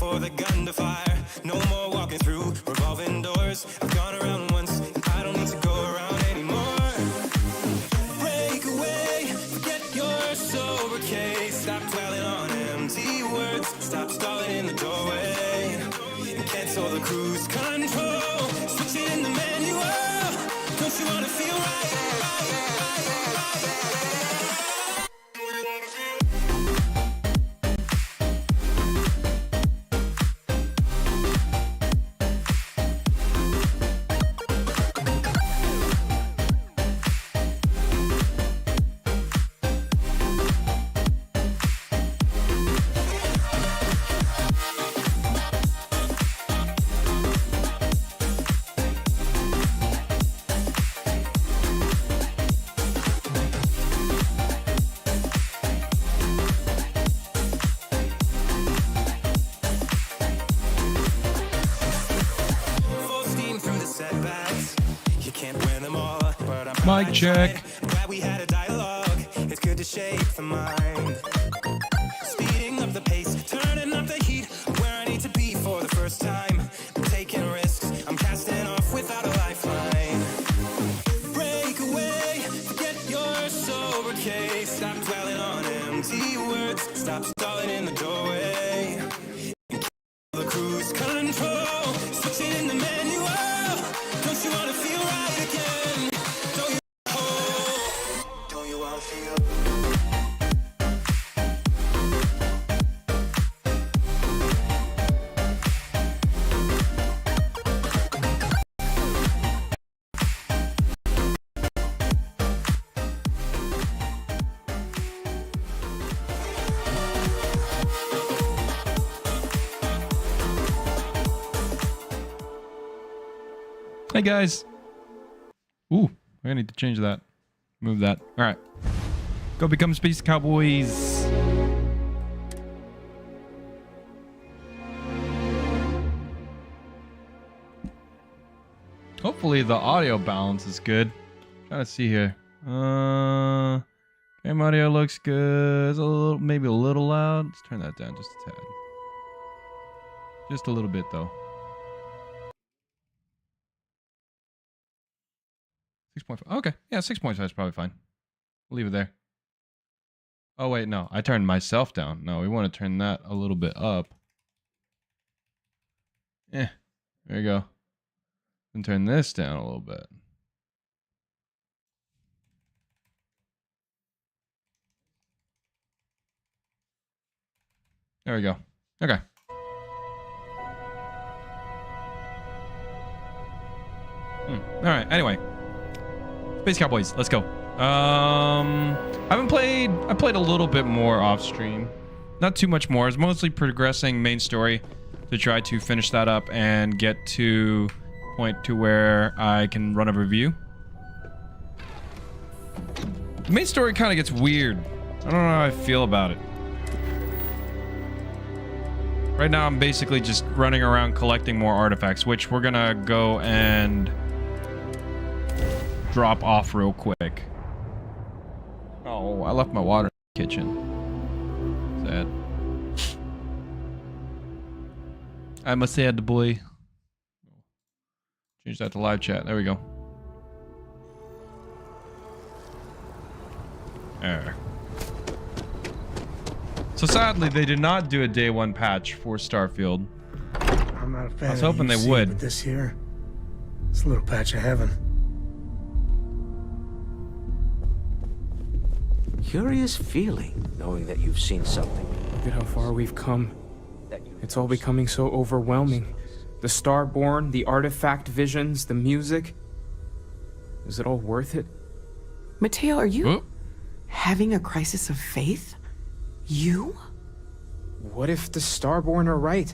for the gun to fire. No more walking through revolving doors. I've gone around once, and I don't need to go around anymore. Break away, forget your sober case. Stop dwelling on empty words. Stop stalling in the doorway. And cancel the cruise control. Switch it in the manual. Don't you wanna feel right? Mic check. Glad we had a dialogue. It's good to shape the mind. Speeding up the pace, turning up the heat. Where I need to be for the first time. I'm taking risks. I'm casting off without a lifeline. Break away, forget your sober case. Stop dwelling on empty words. Stop stalling in the doorway. And kill the cruise control. Switch it in the manual. Don't you wanna feel right again? Hey guys. Ooh, I need to change that. Move that. All right. Go become Space Cowboys. Hopefully the audio balance is good. Trying to see here. Game audio looks good. It's a little, maybe a little loud. Let's turn that down just a tad. Just a little bit though. 6.5. Okay. Yeah, 6.5 is probably fine. We'll leave it there. Oh, wait, no. I turned myself down. No, we want to turn that a little bit up. There you go. And turn this down a little bit. There we go. Okay. All right. Anyway. Space Cowboys, let's go. I played a little bit more off stream. Not too much more. It's mostly progressing main story to try to finish that up and get to point to where I can run a review. The main story kind of gets weird. I don't know how I feel about it. Right now I'm basically just running around collecting more artifacts, which we're gonna go and drop off real quick. Oh, I left my water in the kitchen. Sad. I'm a sad boy. Change that to live chat. There we go. There. So sadly, they did not do a day one patch for Starfield. I'm not a fan. I was hoping they would. But this here, it's a little patch of heaven. Curious feeling, knowing that you've seen something. Look at how far we've come. It's all becoming so overwhelming. The Starborn, the artifact visions, the music. Is it all worth it? Mateo, are you having a crisis of faith? You? What if the Starborn are right?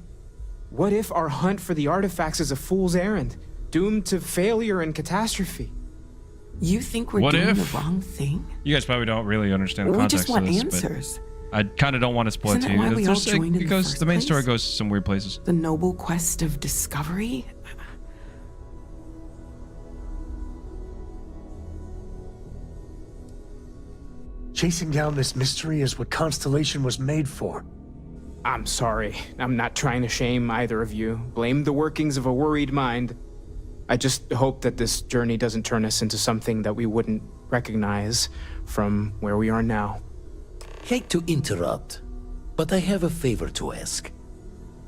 What if our hunt for the artifacts is a fool's errand, doomed to failure and catastrophe? You think we're doing the wrong thing? You guys probably don't really understand the context of this. We just want answers. I kind of don't want to spoil it to you. Because the main story goes some weird places. The noble quest of discovery? Chasing down this mystery is what Constellation was made for. I'm sorry. I'm not trying to shame either of you. Blame the workings of a worried mind. I just hope that this journey doesn't turn us into something that we wouldn't recognize from where we are now. Hate to interrupt, but I have a favor to ask.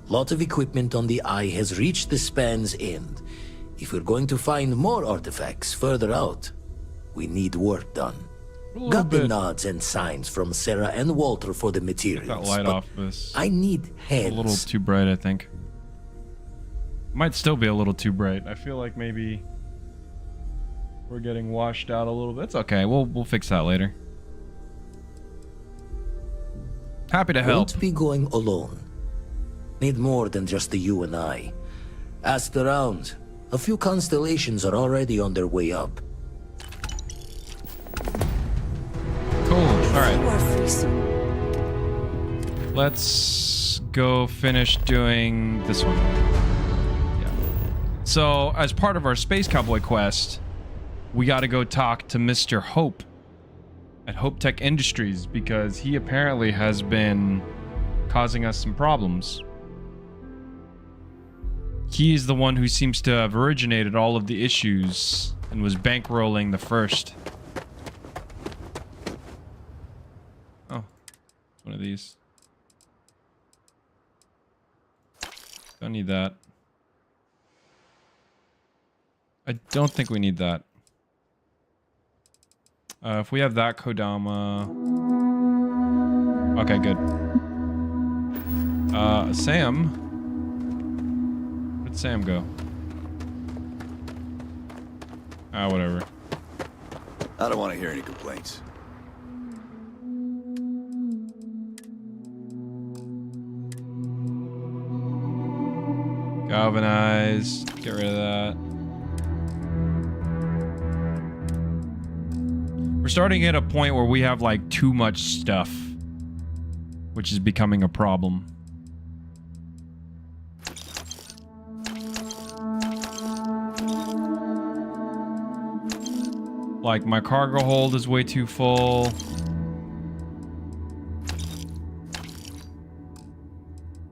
Lot of equipment on the Eye has reached the span's end. If we're going to find more artifacts further out, we need work done. Got the nods and signs from Sarah and Walter for the materials. That light but off this. I need hands. A little too bright, I think. Might still be a little too bright. I feel like maybe we're getting washed out a little bit. It's okay. We'll fix that later. Happy to help. Won't be going alone. Need more than just the you and I. Asked around. A few constellations are already on their way up. Cool. All right. Let's go finish doing this one. Yeah. So, as part of our Space Cowboy quest, we got to go talk to Mr. Hope at Hope Tech Industries because he apparently has been causing us some problems. He is the one who seems to have originated all of the issues and was bankrolling the first. Oh, one of these. Don't need that. I don't think we need that. If we have that Kodama... Okay, good. Sam... Where'd Sam go? Ah, whatever. I don't want to hear any complaints. Galvanize. Get rid of that. We're starting at a point where we have like too much stuff, which is becoming a problem. Like, my cargo hold is way too full.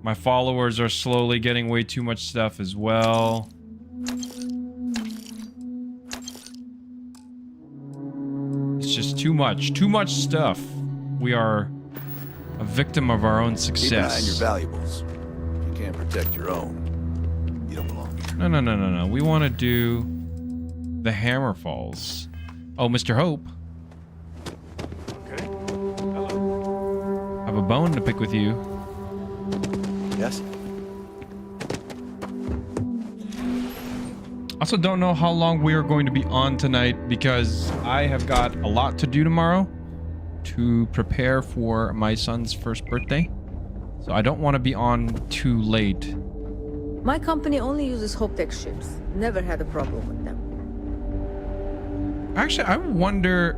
My followers are slowly getting way too much stuff as well. It's just too much. Too much stuff. We are a victim of our own success. Keep an eye on your valuables. If you can't protect your own, you don't belong here. No. We want to do the Hammer Falls. Oh, Mr. Hope. Okay. Hello. I have a bone to pick with you. Yes? Also don't know how long we are going to be on tonight because I have got a lot to do tomorrow to prepare for my son's first birthday. So I don't want to be on too late. My company only uses HopeTech ships. Never had a problem with them. Actually, I wonder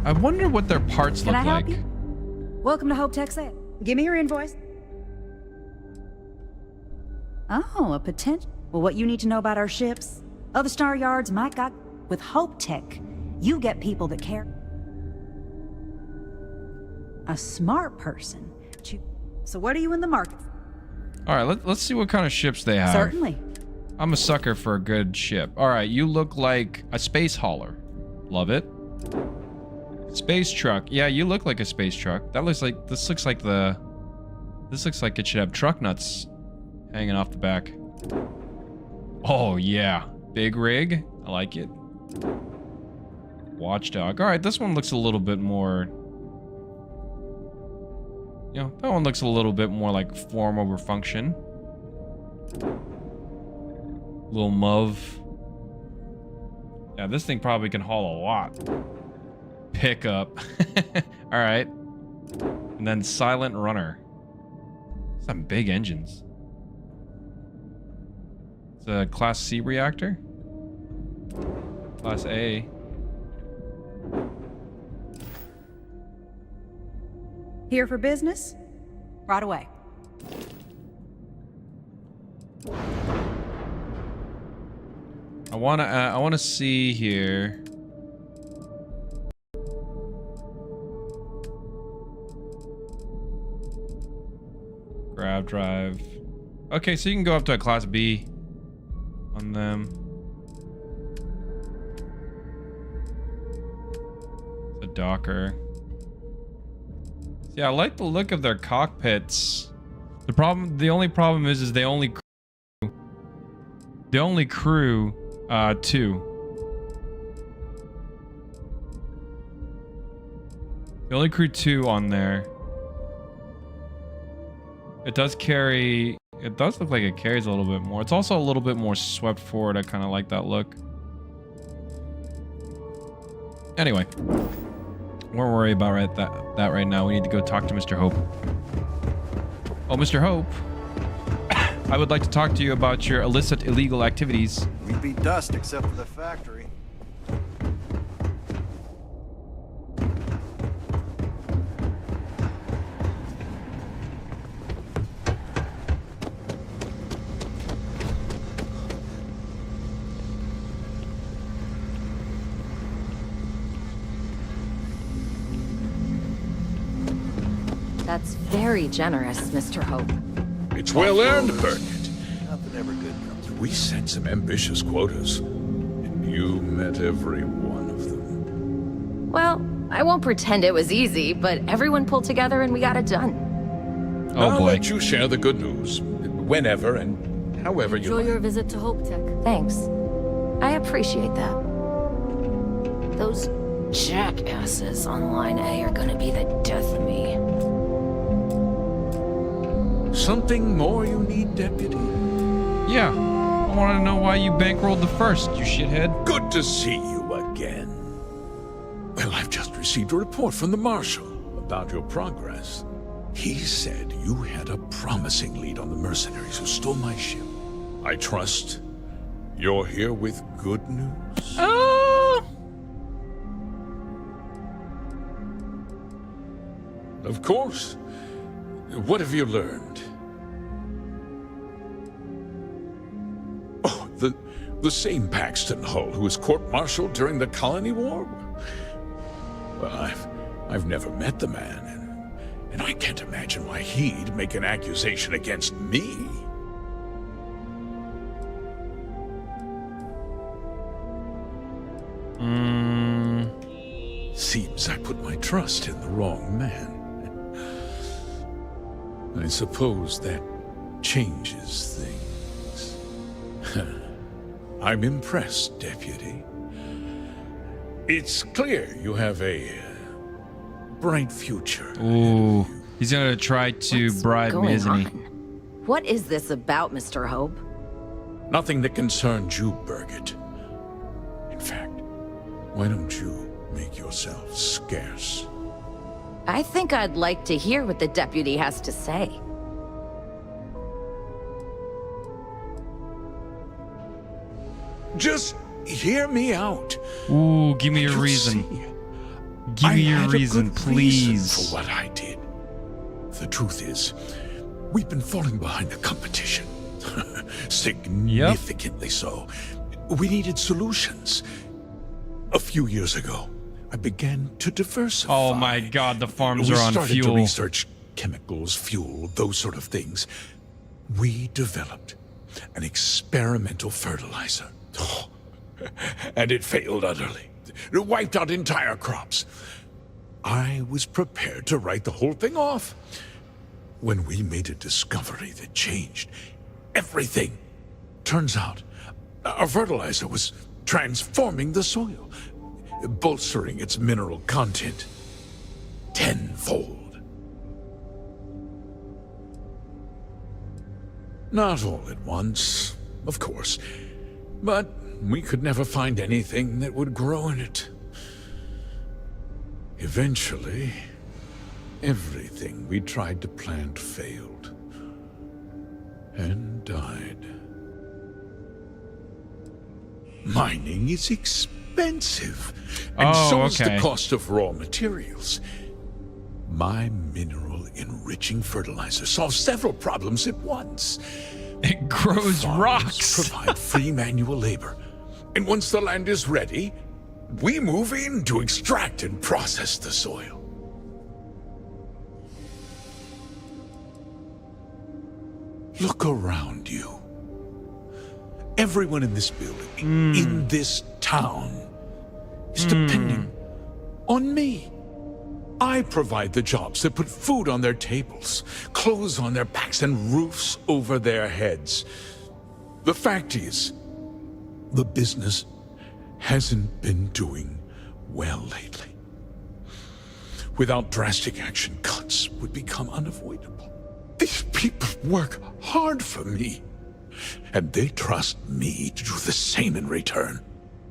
what their parts Can look I help like. you? Welcome to Hope Tech Sale. Give me your invoice. Oh, a potential. Well, what you need to know about our ships? Other star yards might got with Hope Tech. You get people that care. A smart person. So what are you in the market? All right, let's see what kind of ships they have. Certainly. I'm a sucker for a good ship. All right, you look like a space hauler. Love it. Space truck. Yeah, you look like a space truck. This looks like it should have truck nuts hanging off the back. Oh, yeah. Big rig. I like it. Watchdog. All right, this one looks a little bit more... You know, that one looks a little bit more like form over function. Little Move. Yeah, this thing probably can haul a lot. Pickup. All right. And then Silent Runner. Some big engines. It's a Class C reactor. Class A. Here for business? Right away. I wanna see here. top drive. Okay, so you can go up to a class B on them. The Docker. Yeah, I like the look of their cockpits. The only problem is they only crew 2. They only crew 2 on there. It does carry. It does look like it carries a little bit more. It's also a little bit more swept forward. I kind of like that look. Anyway, we won't worry about that right now. We need to go talk to Mr. Hope. Oh, Mr. Hope, I would like to talk to you about your illicit, illegal activities. We'd be dust except for the factory. That's very generous, Mr. Hope. It's well earned, Burkett. Nothing ever good comes from We set some ambitious quotas, and you met every one of them. Well, I won't pretend it was easy, but everyone pulled together and we got it done. Oh I'll boy. let you share the good news, whenever and however you Enjoy like. your visit to Hope Tech. Thanks. I appreciate that. Those jackasses on Line A are gonna be the death of me. Something more you need, Deputy? Yeah, I want to know why you bankrolled the first, you shithead. Good to see you again. Well, I've just received a report from the Marshal about your progress. He said you had a promising lead on the mercenaries who stole my ship. I trust you're here with good news. Of course. What have you learned? Oh, the same Paxton Hull who was court-martialed during the Colony War? Well, I've never met the man, and I can't imagine why he'd make an accusation against me. Seems I put my trust in the wrong man. I suppose that changes things. I'm impressed, Deputy. It's clear you have a bright future. Ooh, he's gonna try to bribe me, isn't he? What is this about, Mr. Hope? Nothing that concerns you, Burkett. In fact, why don't you make yourself scarce? I think I'd like to hear what the deputy has to say. Just hear me out. Ooh, give me your You'll reason. see. Give me your I had a reason, good please. reason for what I did. The truth is, we've been falling behind the competition. Significantly so. We needed solutions. A few years ago, I began to diversify. Oh my god, the farms We are on started fuel. to research chemicals, fuel, those sort of things. We developed an experimental fertilizer. And it failed utterly. It wiped out entire crops. I was prepared to write the whole thing off when we made a discovery that changed everything. Turns out, our fertilizer was transforming the soil, bolstering its mineral content tenfold. Not all at once, of course, but we could never find anything that would grow in it. Eventually, everything we tried to plant failed and died. Mining is expensive, and so is the cost of raw materials. My mineral-enriching fertilizer solves several problems at once. It grows rocks. Provide free manual labor, and once the land is ready, we move in to extract and process the soil. Look around you. Everyone in this building, in this town, is depending on me. I provide the jobs that put food on their tables, clothes on their backs, and roofs over their heads. The fact is, the business hasn't been doing well lately. Without drastic action, cuts would become unavoidable. These people work hard for me, and they trust me to do the same in return.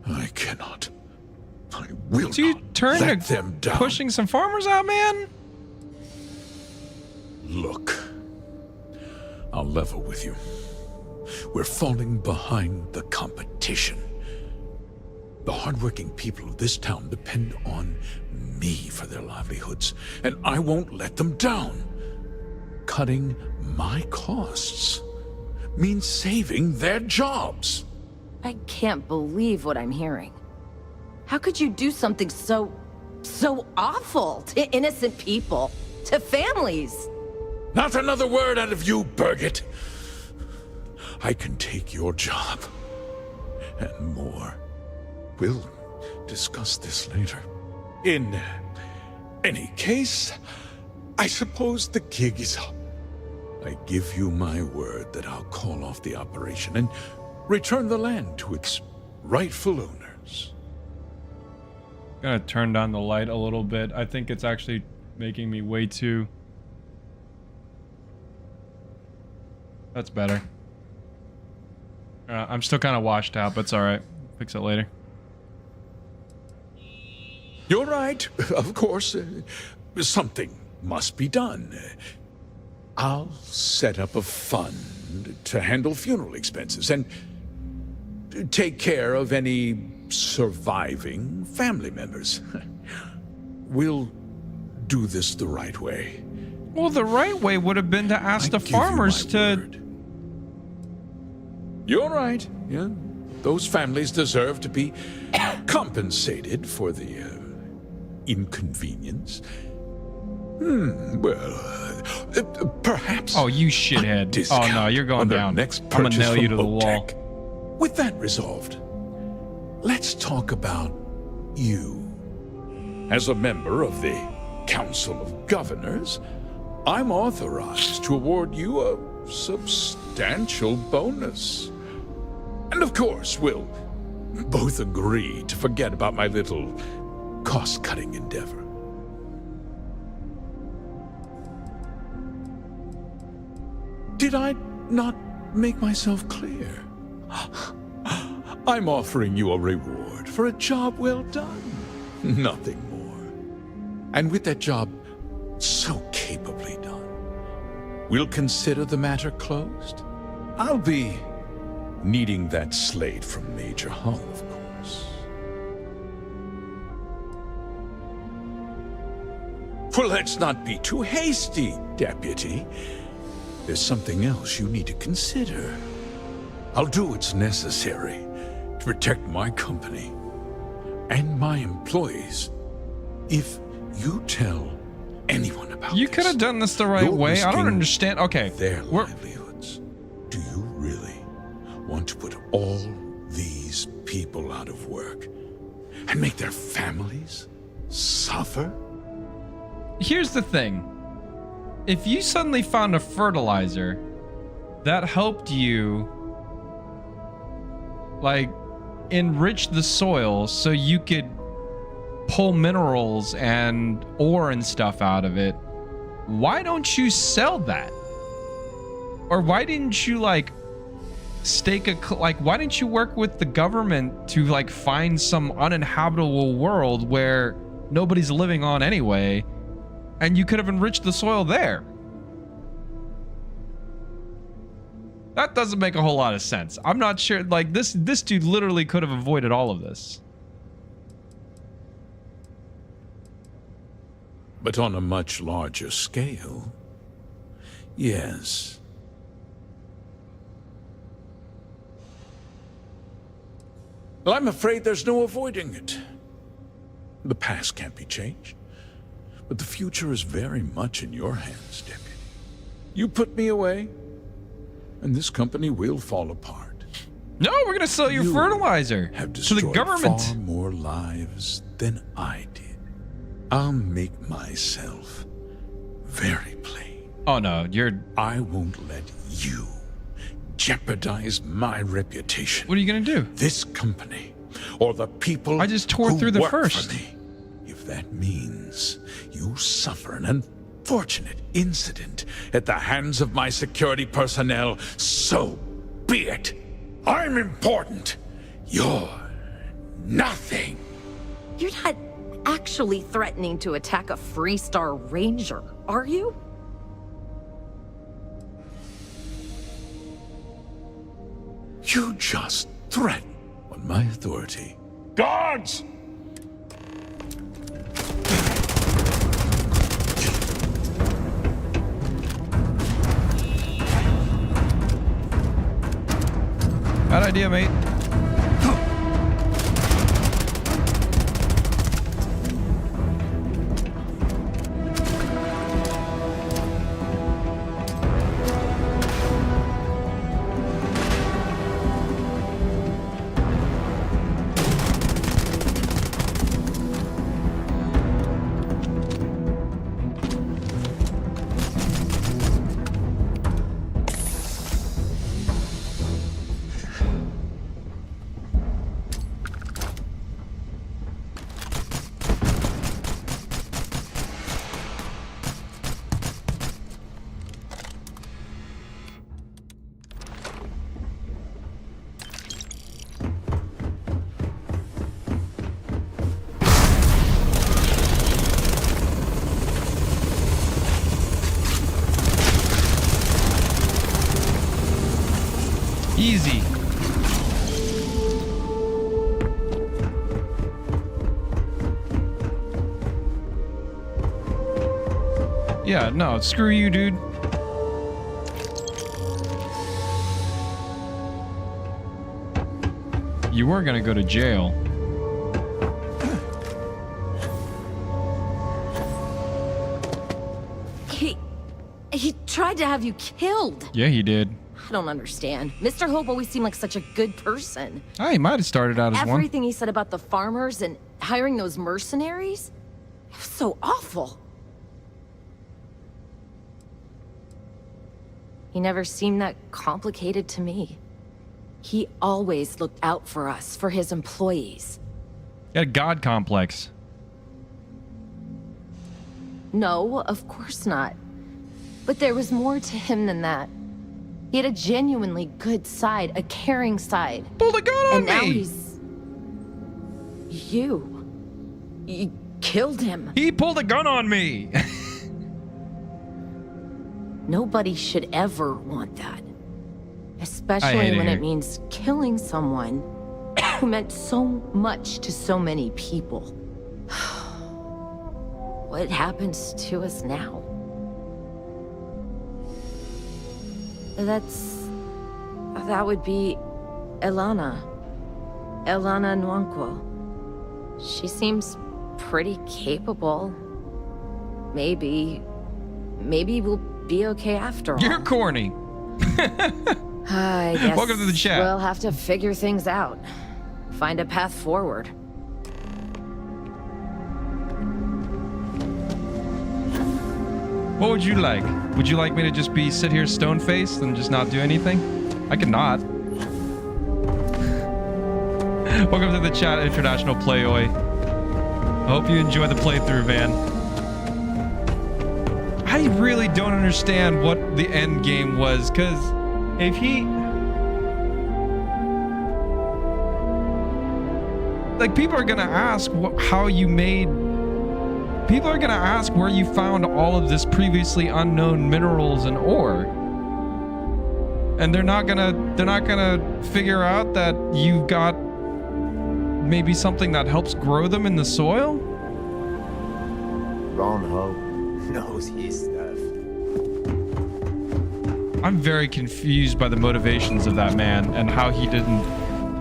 I cannot. I will So you not turn let to them down. pushing some farmers out, man? Look, I'll level with you. We're falling behind the competition. The hardworking people of this town depend on me for their livelihoods, and I won't let them down. Cutting my costs means saving their jobs. I can't believe what I'm hearing. How could you do something so awful to innocent people, to families? Not another word out of you, Birgit. I can take your job and more. We'll discuss this later. In any case, I suppose the gig is up. I give you my word that I'll call off the operation and return the land to its rightful owners. Gonna turn down the light a little bit. I think it's actually making me way too... That's better. I'm still kind of washed out, but it's alright. Fix it later. You're right, of course. Something must be done. I'll set up a fund to handle funeral expenses and take care of any surviving family members. We'll do this the right way. Well, the right way would have been to ask the farmers to... You're right, yeah. Those families deserve to be compensated for the inconvenience. Perhaps. Oh, you shithead. Oh, no, you're going down. I'm gonna nail you to the wall. With that resolved, let's talk about you. As a member of the Council of Governors, I'm authorized to award you a substantial bonus. And of course, we'll both agree to forget about my little cost-cutting endeavor. Did I not make myself clear? I'm offering you a reward for a job well done. Nothing more. And with that job so capably done, we'll consider the matter closed. I'll be needing that slate from Major Hull, of course. Well, let's not be too hasty, Deputy. There's something else you need to consider. I'll do what's necessary to protect my company and my employees. If you tell anyone about You could have done this the right way. I don't understand. Okay. Their livelihoods. Do you really want to put all these people out of work and make their families suffer? Here's the thing. If you suddenly found a fertilizer that helped you, like, enrich the soil so you could pull minerals and ore and stuff out of it, why don't you sell that? Or why didn't you, like, why didn't you work with the government to, like, find some uninhabitable world where nobody's living on anyway, and you could have enriched the soil there? That doesn't make a whole lot of sense. I'm not sure, like, this dude literally could have avoided all of this. But on a much larger scale, yes. Well, I'm afraid there's no avoiding it. The past can't be changed, but the future is very much in your hands, Deputy. You put me away, and this company will fall apart. No, we're gonna sell your fertilizer Have to destroyed the government. far more lives than I did. I'll make myself very plain. Oh no, I won't let you jeopardize my reputation. What are you gonna do? This company, or the people I just tore who through the work first. for me. If that means you suffer an unfortunate incident at the hands of my security personnel, so be it. I'm important. You're nothing. You're not actually threatening to attack a Freestar Ranger, are you? You just threaten on my authority. Guards! Bad idea, mate. Easy. Yeah, no, screw you, dude. You were gonna go to jail. He tried to have you killed. Yeah, he did. I don't understand. Mr. Hope always seemed like such a good person. He might have started out as one. Everything he said about the farmers and hiring those mercenaries, it was so awful. He never seemed that complicated to me. He always looked out for us, for his employees. He had a god complex. No, of course not. But there was more to him than that. He had a genuinely good side, a caring side. Pulled a gun on and now me! he's... You killed him. He pulled a gun on me! Nobody should ever want that. Especially when it means killing someone who meant so much to so many people. What happens to us now? That would be Elana Nwankwo. She seems pretty capable. Maybe we'll be okay after all. You're corny. I guess Welcome to the chat. We'll have to figure things out. Find a path forward. What would you like? Would you like me to just sit here stone-faced and just not do anything? I could not. Welcome to the chat, International Playoy. I hope you enjoy the playthrough, man. I really don't understand what the end game was, because if he... Like, people are gonna ask how you made... People are gonna ask where you found all of this previously unknown minerals and ore. And they're not gonna figure out that you've got maybe something that helps grow them in the soil? Ron Ho knows his stuff. I'm very confused by the motivations of that man and how he didn't...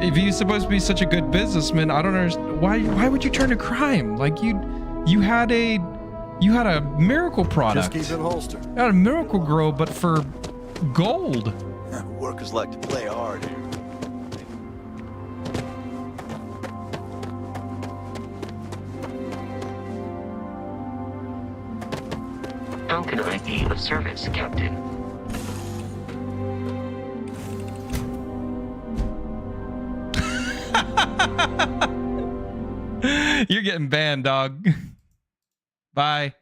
If he's supposed to be such a good businessman, I don't understand. Why would you turn to crime? Like, you had a miracle product. Just keep it holstered. You had a miracle grow, but for gold. workers like to play hard here. How can I be of service, Captain? You're getting banned, dog. Bye.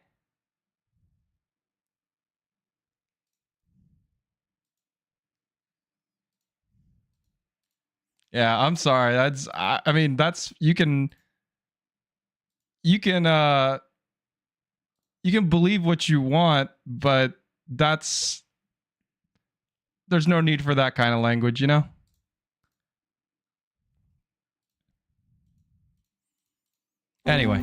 Yeah, I'm sorry. I mean, that's you can believe what you want, but there's no need for that kind of language, you know? Anyway.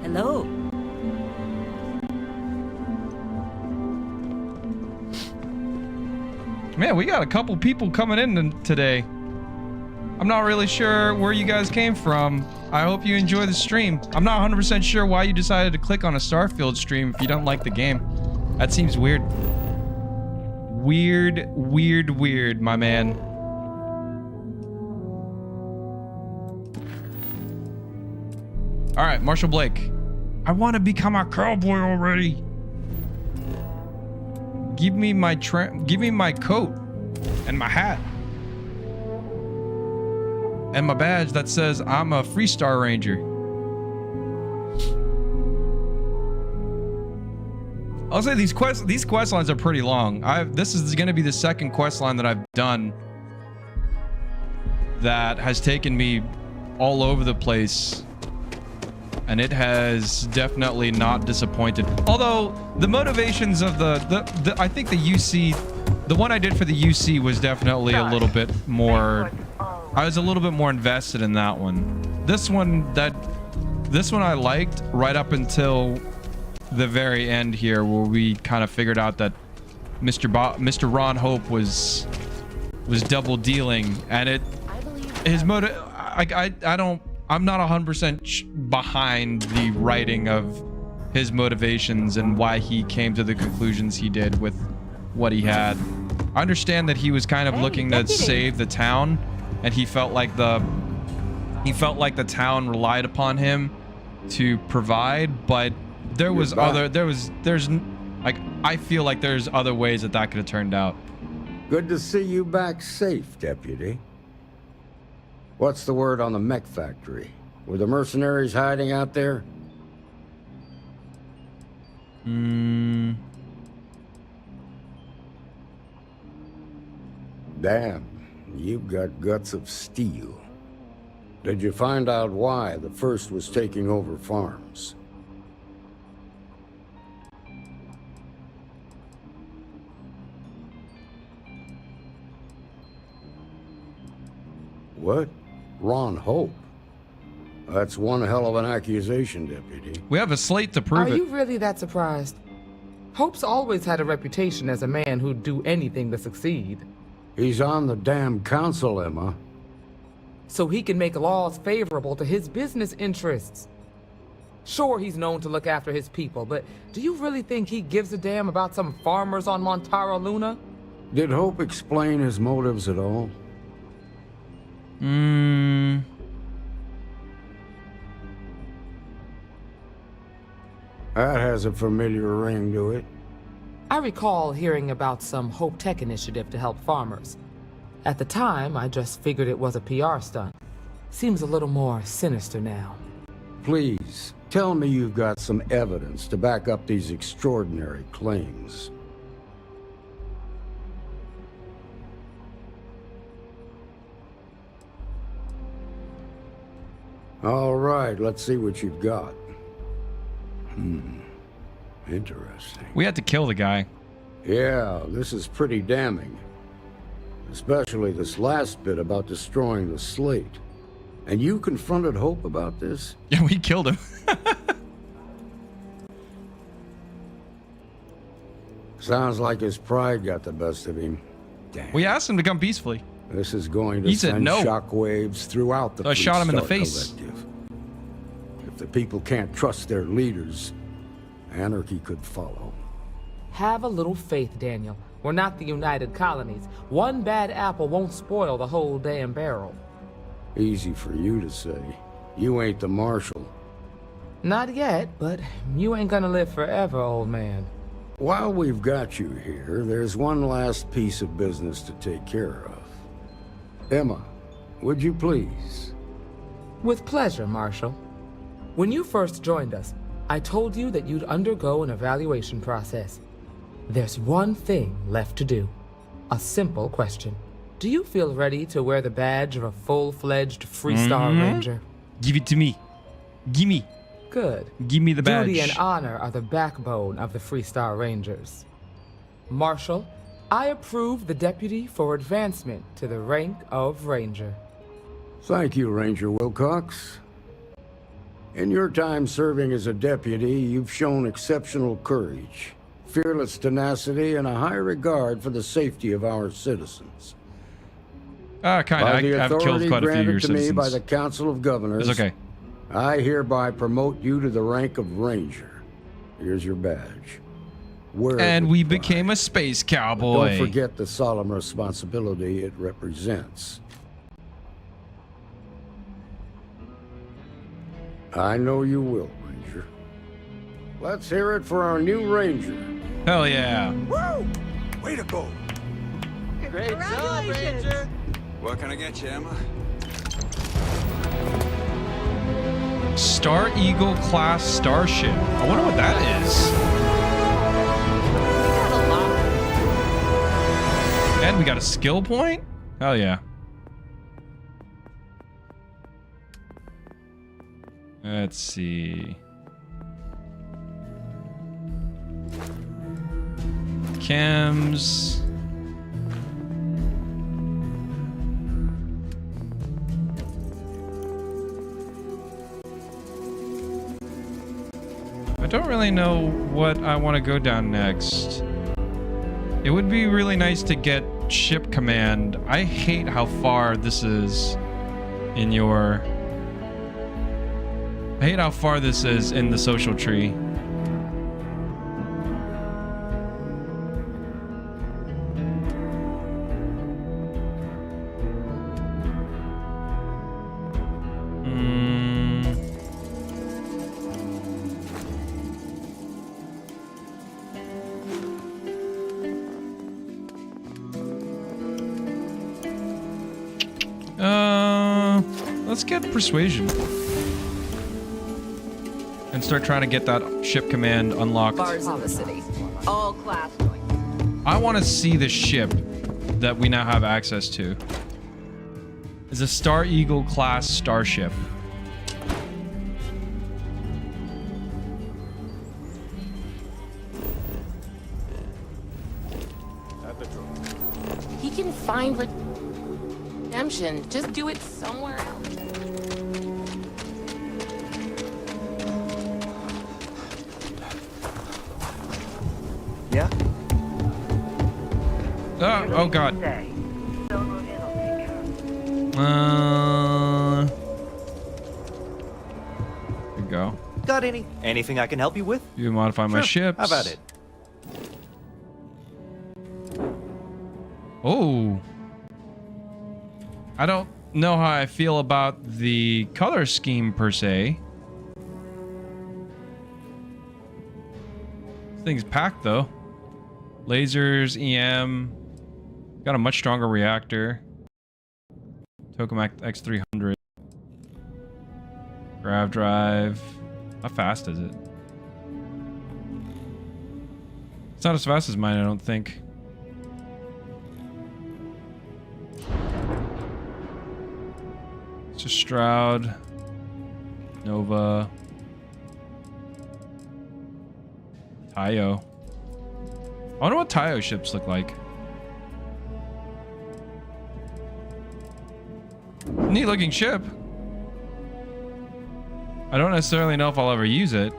Hello. Man, we got a couple people coming in today. I'm not really sure where you guys came from. I hope you enjoy the stream. I'm not 100% sure why you decided to click on a Starfield stream if you don't like the game. That seems weird. Weird, my man. All right, Marshall Blake. I want to become a cowboy already. Give me my coat and my hat and my badge that says I'm a Freestar Ranger. I'll say these quest lines are pretty long. This is going to be the second quest line that I've done that has taken me all over the place, and it has definitely not disappointed. Although the motivations of the I think the UC, the one I did for the UC was definitely a little bit more. I was a little bit more invested in that one. This one I liked right up until the very end here, where we kind of figured out that Mr. Ron Hope was double dealing, and his motive. I'm not 100% behind the writing of his motivations and why he came to the conclusions he did with what he had. I understand that he was kind of looking to save the town, and he felt like the town relied upon him to provide, but there's I feel like there's other ways that could have turned out. Good to see you back safe, Deputy. What's the word on the mech factory? Were the mercenaries hiding out there? Damn, you've got guts of steel. Did you find out why the First was taking over farms? What? Ron Hope? That's one hell of an accusation, Deputy. We have a slate to prove it. Are you really that surprised? Hope's always had a reputation as a man who'd do anything to succeed. He's on the damn council, Emma. So he can make laws favorable to his business interests. Sure, he's known to look after his people, but do you really think he gives a damn about some farmers on Montara Luna? Did Hope explain his motives at all? That has a familiar ring to it. I recall hearing about some Hope Tech initiative to help farmers. At the time, I just figured it was a PR stunt. Seems a little more sinister now. Please, tell me you've got some evidence to back up these extraordinary claims. All right, let's see what you've got. Interesting. We had to kill the guy. Yeah, this is pretty damning. Especially this last bit about destroying the slate. And you confronted Hope about this? Yeah, we killed him. Sounds like his pride got the best of him. Damn. We asked him to come peacefully. This is going to He said send no. shockwaves throughout the I shot him in the Freestar face. Collective. If the people can't trust their leaders, anarchy could follow. Have a little faith, Daniel. We're not the United Colonies. One bad apple won't spoil the whole damn barrel. Easy for you to say. You ain't the marshal. Not yet, but you ain't gonna live forever, old man. While we've got you here, there's one last piece of business to take care of. Emma, would you please? With pleasure, Marshal. When you first joined us, I told you that you'd undergo an evaluation process. There's one thing left to do. A simple question. Do you feel ready to wear the badge of a full-fledged Freestar Ranger? Give it to me. Gimme. Good. Give me the badge. Duty and honor are the backbone of the Freestar Rangers. Marshal, I approve the deputy for advancement to the rank of Ranger. Thank you, Ranger Wilcox. In your time serving as a deputy, you've shown exceptional courage, fearless tenacity, and a high regard for the safety of our citizens. Kind of. By the I've killed authority quite a few of granted your to me citizens. by the Council of Governors, It's okay. I hereby promote you to the rank of Ranger. Here's your badge. Wear it And with we pride. became a space But cowboy. don't forget the solemn responsibility it represents. I know you will, Ranger. Let's hear it for our new Ranger. Hell yeah. Woo! Way to go! Great job, Ranger. What can I get you, Emma? Star Eagle class starship. I wonder what that is. And we got a skill point? Hell yeah. Let's see. Chems. I don't really know what I want to go down next. It would be really nice to get ship command. I hate how far this is in your... I hate how far this is in the social tree. Let's get persuasion and start trying to get that ship command unlocked. Bars in the city. All class joints. I want to see the ship that we now have access to. It's a Star Eagle class starship. He can find redemption. Just do it somewhere else. Yeah? Oh god. There we go. Got anything I can help you with? You modify my ships. How about it? Oh. I don't know how I feel about the color scheme per se. This thing's packed though. Lasers, EM. Got a much stronger reactor. Tokamak X300. Grav drive. How fast is it? It's not as fast as mine, I don't think. It's just Stroud. Nova. Tayo. I wonder what Tayo ships look like. Neat looking ship. I don't necessarily know if I'll ever use it.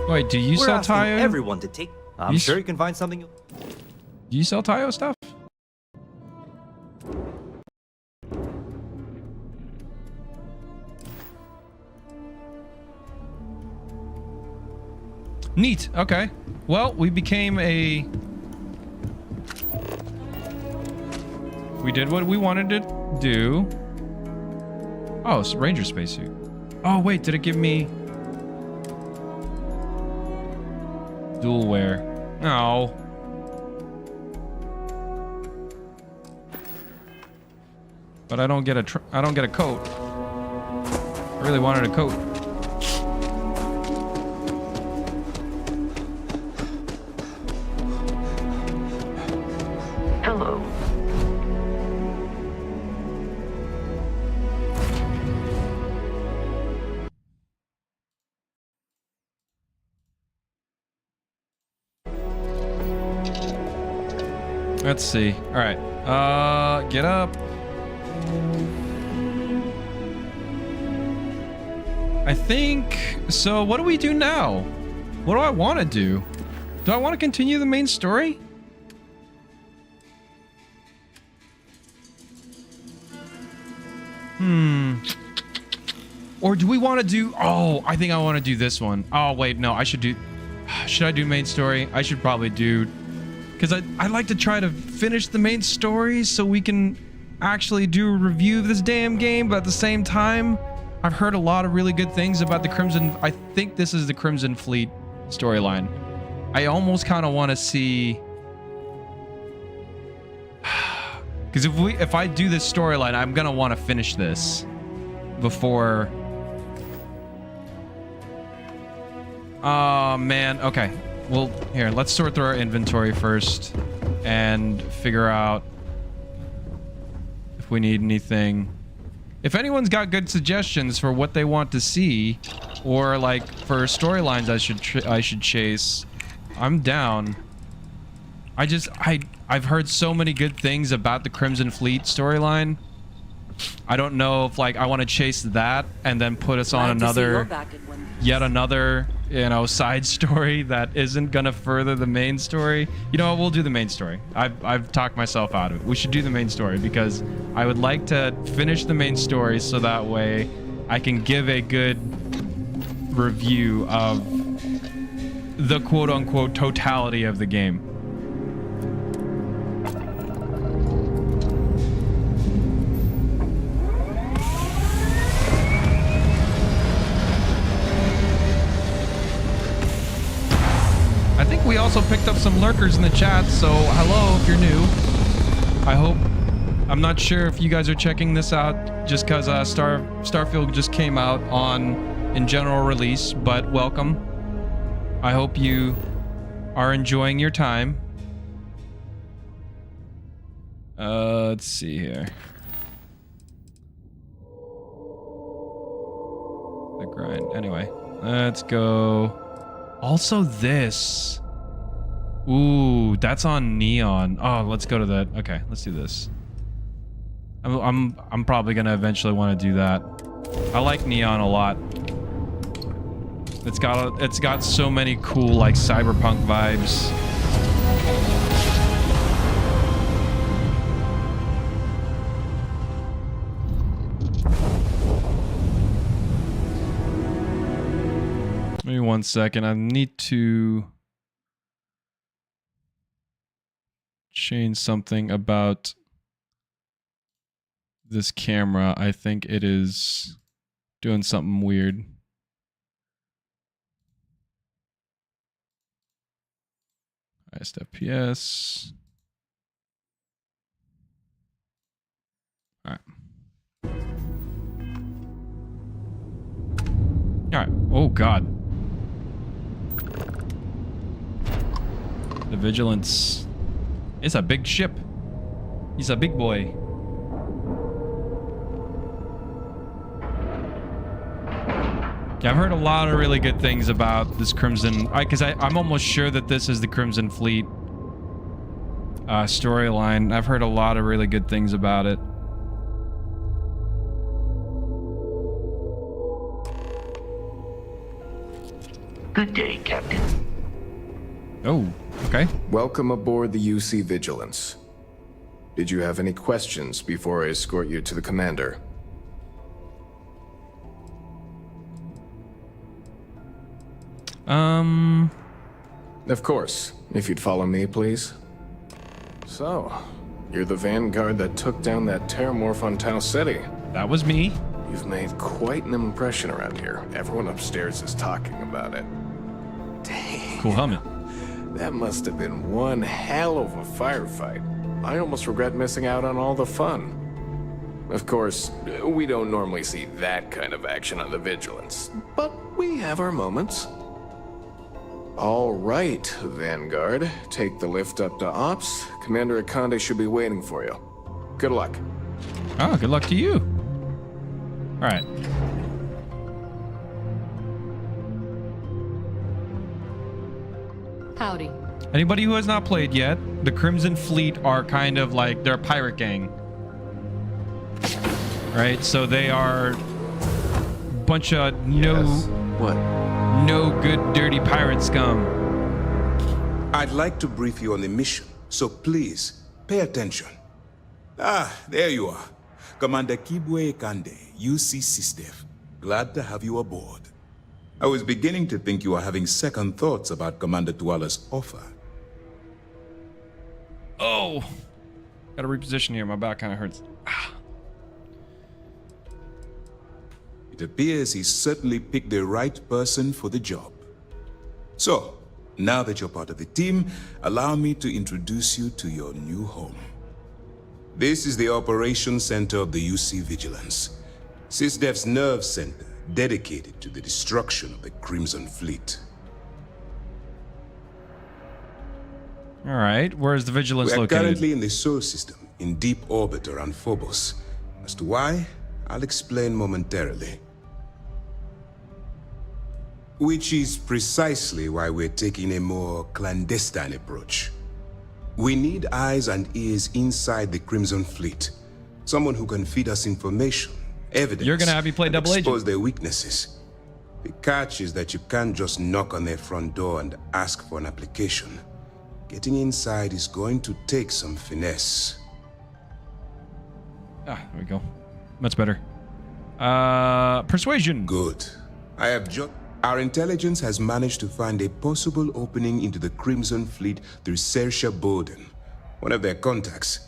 Wait, do you We're sell asking Tayo? everyone to take. I'm sure you can find something. Do you sell Tayo stuff? Neat. Okay. Well, we became a... We did what we wanted to do. Oh, it's a Ranger spacesuit. Oh, wait. Did it give me... Dual wear? No. But I don't get a coat. I really wanted a coat. Hello. Let's see. All right. Get up. I think so. What do we do now? What do I want to do? Do I want to continue the main story? Or do we want to do... Oh, I think I want to do this one. Oh, wait. No, I should do... Should I do main story? I should probably do... Because I'd like to try to finish the main story so we can actually do a review of this damn game. But at the same time, I've heard a lot of really good things about the Crimson... I think this is the Crimson Fleet storyline. I almost kind of want to see... Because if I do this storyline, I'm going to want to finish this before... Oh, man. Okay. Well, here, let's sort through our inventory first and figure out if we need anything. If anyone's got good suggestions for what they want to see or like for storylines I should chase, I'm down. I've heard so many good things about the Crimson Fleet storyline. I don't know if like I want to chase that and then put us on yet another, you know, side story that isn't gonna further the main story. You know what, we'll do the main story. I've talked myself out of it. We should do the main story because I would like to finish the main story so that way I can give a good review of the quote-unquote totality of the game. I think we also picked up some lurkers in the chat, so hello if you're new. I hope... I'm not sure if you guys are checking this out just because Starfield just came out in general release, but welcome. I hope you are enjoying your time. Let's see here. The grind. Anyway, let's go. Also this. Ooh, that's on Neon. Oh, let's go to that. Okay, let's do this. I'm probably gonna eventually want to do that. I like Neon a lot. It's got so many cool like cyberpunk vibes. Maybe 1 second. I need to change something about this camera. I think it is doing something weird. Highest FPS. All right. All right. Oh God. The Vigilance. It's a big ship. He's a big boy. Yeah, I've heard a lot of really good things about this Crimson... Because I'm almost sure that this is the Crimson Fleet storyline. I've heard a lot of really good things about it. Good day, Captain. Oh, okay. Welcome aboard the UC Vigilance. Did you have any questions before I escort you to the commander? Of course. If you'd follow me, please. So, you're the vanguard that took down that terramorph on Tau City. That was me. You've made quite an impression around here. Everyone upstairs is talking about it. Dang. Cool helmet. That must have been one hell of a firefight. I almost regret missing out on all the fun. Of course, we don't normally see that kind of action on the Vigilance, but we have our moments. All right, Vanguard. Take the lift up to Ops. Commander Akande should be waiting for you. Good luck. Oh, good luck to you. All right. Howdy. Anybody who has not played yet, the Crimson Fleet are kind of like, they're a pirate gang. Right? So they are a bunch of no good, dirty pirate scum. I'd like to brief you on the mission, so please, pay attention. Ah, there you are. Commander Kibwe Kande, UC SysDev. Glad to have you aboard. I was beginning to think you were having second thoughts about Commander Tuala's offer. Oh. Gotta reposition here. My back kind of hurts. It appears he's certainly picked the right person for the job. So, now that you're part of the team, allow me to introduce you to your new home. This is the Operations Center of the UC Vigilance, SysDev's nerve center dedicated to the destruction of the Crimson Fleet. All right, where's the Vigilance located? We are currently in the Sol system, in deep orbit around Phobos. As to why, I'll explain momentarily. Which is precisely why we're taking a more clandestine approach. We need eyes and ears inside the Crimson Fleet. Someone who can feed us information, evidence, You're gonna have me play double agent. Expose their weaknesses. The catch is that you can't just knock on their front door and ask for an application. Getting inside is going to take some finesse. Ah, there we go. Much better. Persuasion. Good. Our intelligence has managed to find a possible opening into the Crimson Fleet through Sersha Bowden, one of their contacts.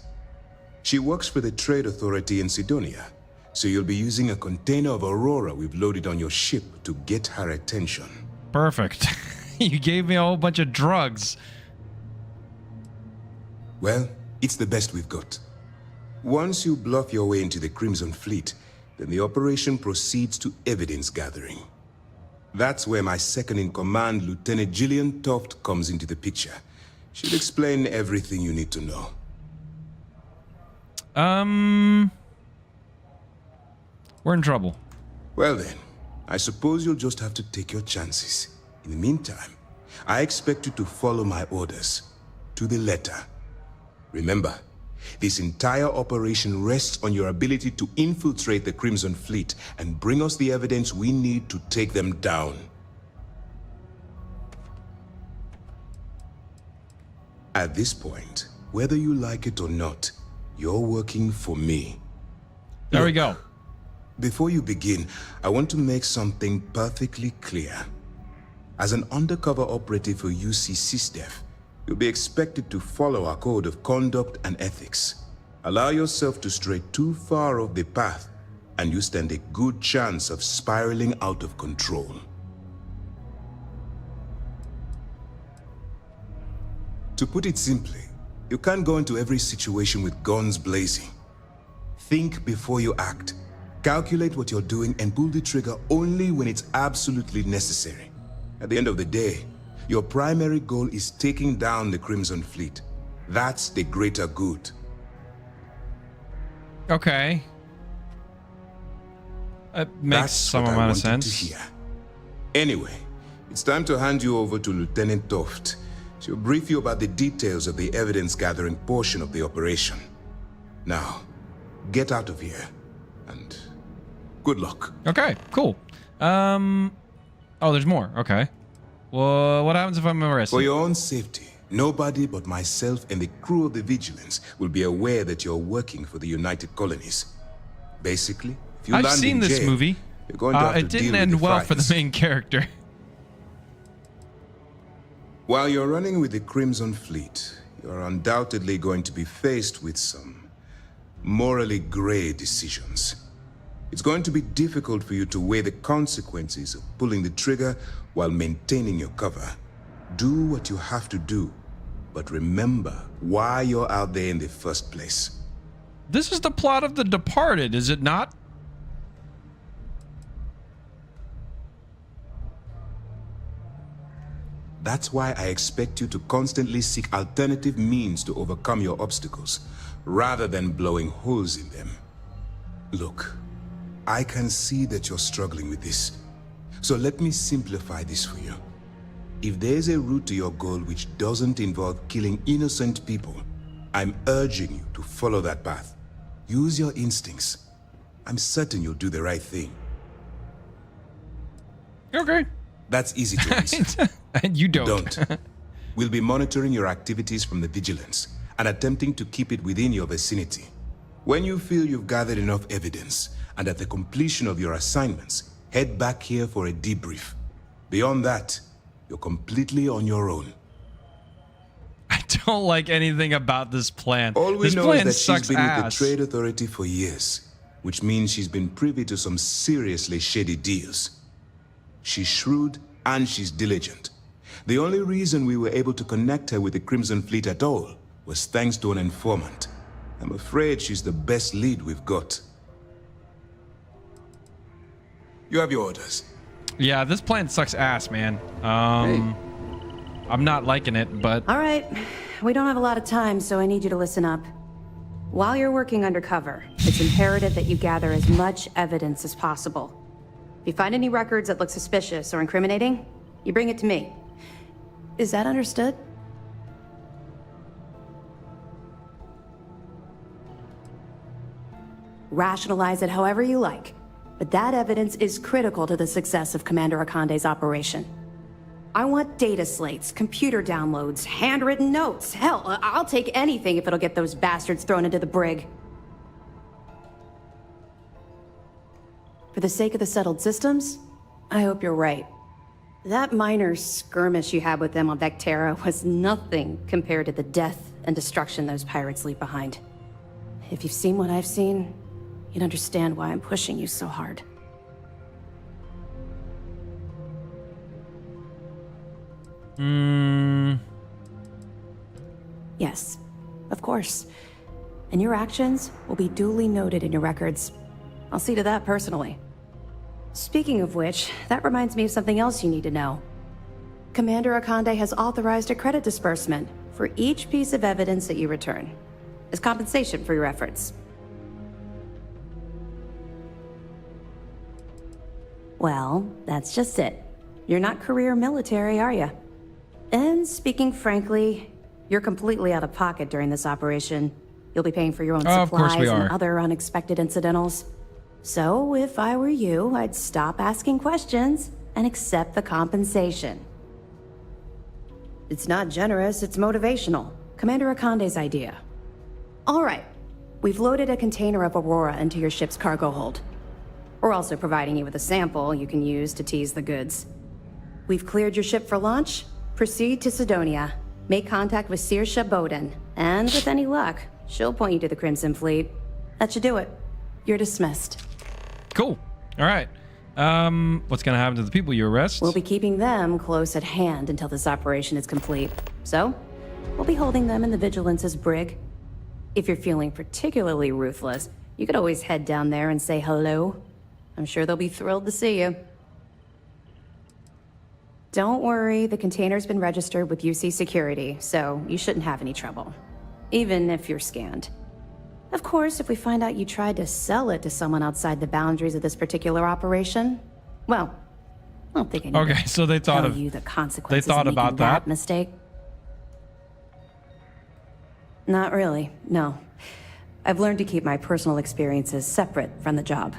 She works for the Trade Authority in Sidonia, so you'll be using a container of Aurora we've loaded on your ship to get her attention. Perfect. You gave me a whole bunch of drugs. Well, it's the best we've got. Once you bluff your way into the Crimson Fleet, then the operation proceeds to evidence gathering. That's where my second-in-command, Lieutenant Gillian Toft, comes into the picture. She'll explain everything you need to know. We're in trouble. Well then, I suppose you'll just have to take your chances. In the meantime, I expect you to follow my orders, to the letter. Remember, this entire operation rests on your ability to infiltrate the Crimson Fleet and bring us the evidence we need to take them down. At this point, whether you like it or not, you're working for me. There we go. Before you begin, I want to make something perfectly clear. As an undercover operative for UC SysDev, you'll be expected to follow our code of conduct and ethics. Allow yourself to stray too far off the path, and you stand a good chance of spiraling out of control. To put it simply, you can't go into every situation with guns blazing. Think before you act. Calculate what you're doing and pull the trigger only when it's absolutely necessary. At the end of the day, your primary goal is taking down the Crimson Fleet. That's the greater good. Okay. It makes some amount of sense. Anyway, it's time to hand you over to Lieutenant Toft. She'll brief you about the details of the evidence-gathering portion of the operation. Now, get out of here, and good luck. Okay, cool. Oh, there's more. Okay. Well, what happens if I'm arrested? For your own safety, nobody but myself and the crew of the Vigilance will be aware that you're working for the United Colonies. Basically, if you I've land seen in this jail, movie. you're going to have It to didn't deal end with the well for the fines. main character. While you're running with the Crimson Fleet, you're undoubtedly going to be faced with some morally gray decisions. It's going to be difficult for you to weigh the consequences of pulling the trigger while maintaining your cover. Do what you have to do, but remember why you're out there in the first place. This is the plot of The Departed, is it not? That's why I expect you to constantly seek alternative means to overcome your obstacles, rather than blowing holes in them. Look, I can see that you're struggling with this, so let me simplify this for you. If there's a route to your goal which doesn't involve killing innocent people, I'm urging you to follow that path. Use your instincts. I'm certain you'll do the right thing. Okay. That's easy to answer. And you don't. We'll be monitoring your activities from the Vigilance and attempting to keep it within your vicinity. When you feel you've gathered enough evidence and at the completion of your assignments, head back here for a debrief. Beyond that, you're completely on your own. I don't like anything about this plan. All we this know plan is that sucks she's been ass. with the Trade Authority for years, which means she's been privy to some seriously shady deals. She's shrewd and she's diligent. The only reason we were able to connect her with the Crimson Fleet at all was thanks to an informant. I'm afraid she's the best lead we've got. You have your orders. Yeah, this plan sucks ass, man. I'm not liking it, but... All right. We don't have a lot of time, so I need you to listen up. While you're working undercover, it's imperative that you gather as much evidence as possible. If you find any records that look suspicious or incriminating, you bring it to me. Is that understood? Rationalize it however you like, but that evidence is critical to the success of Commander Akande's operation. I want data slates, computer downloads, handwritten notes. Hell, I'll take anything if it'll get those bastards thrown into the brig. For the sake of the settled systems, I hope you're right. That minor skirmish you had with them on Vectera was nothing compared to the death and destruction those pirates leave behind. If you've seen what I've seen, you'd understand why I'm pushing you so hard. Yes, of course. And your actions will be duly noted in your records. I'll see to that personally. Speaking of which, that reminds me of something else you need to know. Commander Akande has authorized a credit disbursement for each piece of evidence that you return, as compensation for your efforts. Well, that's just it. You're not career military, are you? And speaking frankly, you're completely out of pocket during this operation. You'll be paying for your own supplies and other unexpected incidentals. So, if I were you, I'd stop asking questions and accept the compensation. It's not generous, it's motivational. Commander Akande's idea. All right, we've loaded a container of Aurora into your ship's cargo hold. We're also providing you with a sample you can use to tease the goods. We've cleared your ship for launch. Proceed to Sidonia. Make contact with Saoirse Bowden. And with any luck, she'll point you to the Crimson Fleet. That should do it. You're dismissed. Cool. All right. What's going to happen to the people you arrest? We'll be keeping them close at hand until this operation is complete. So, we'll be holding them in the Vigilance's brig. If you're feeling particularly ruthless, you could always head down there and say hello. I'm sure they'll be thrilled to see you. Don't worry, the container's been registered with UC Security, so you shouldn't have any trouble. Even if you're scanned. Of course, if we find out you tried to sell it to someone outside the boundaries of this particular operation, well, I don't think I need to so they thought tell of you the consequences they thought of making about that mistake. Not really, no. I've learned to keep my personal experiences separate from the job.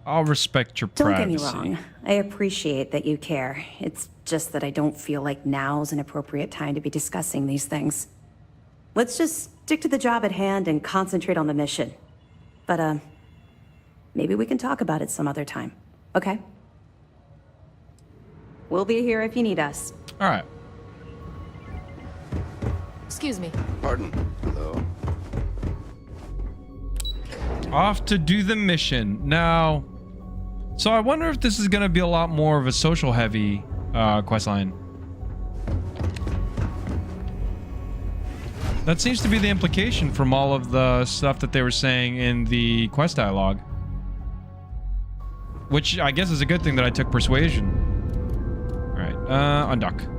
I'll respect your Don't privacy. get me wrong. I appreciate that you care. It's just that I don't feel like now's an appropriate time to be discussing these things. Let's just stick to the job at hand and concentrate on the mission. But, maybe we can talk about it some other time. Okay? We'll be here if you need us. All right. Excuse me. Pardon. Hello. Off to do the mission. Now, so I wonder if this is going to be a lot more of a social heavy quest line. That seems to be the implication from all of the stuff that they were saying in the quest dialogue. Which I guess is a good thing that I took persuasion. All right, undock.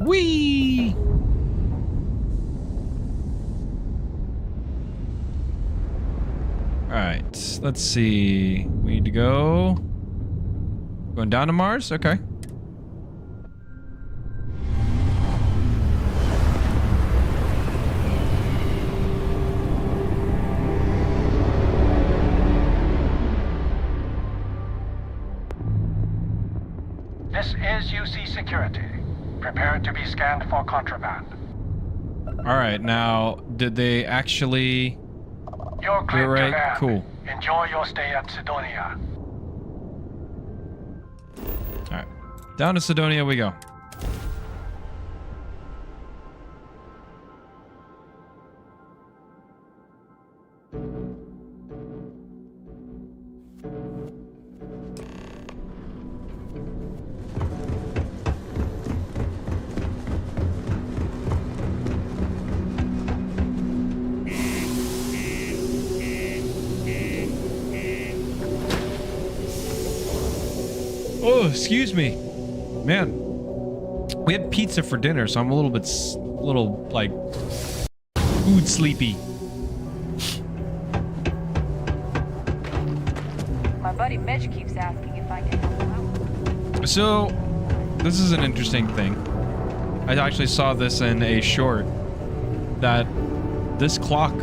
Whee! All right, let's see. We need to go. Going down to Mars? Okay. This is UC Security. Prepare to be scanned for contraband. All right, now, did they actually... You're clear right? to land. Cool. Enjoy your stay at Sidonia. All right, down to Sidonia we go. Oh, excuse me. Man, we had pizza for dinner, so I'm a little like food sleepy. My buddy Mitch keeps asking if I can help him out. So, this is an interesting thing. I actually saw this in a short that this clock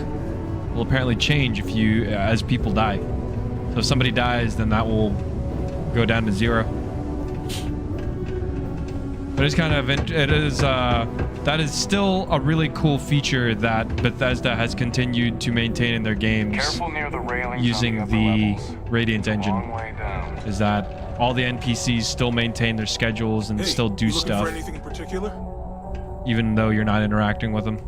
will apparently change if you, as people die. So if somebody dies, then that will go down to 0. But it's kind of, that is still a really cool feature that Bethesda has continued to maintain in their games. Careful near the railings using on the upper levels. Radiant engine. Long way down. Is that all the NPCs still maintain their schedules and still do you looking stuff, for anything in particular? even though you're not interacting with them.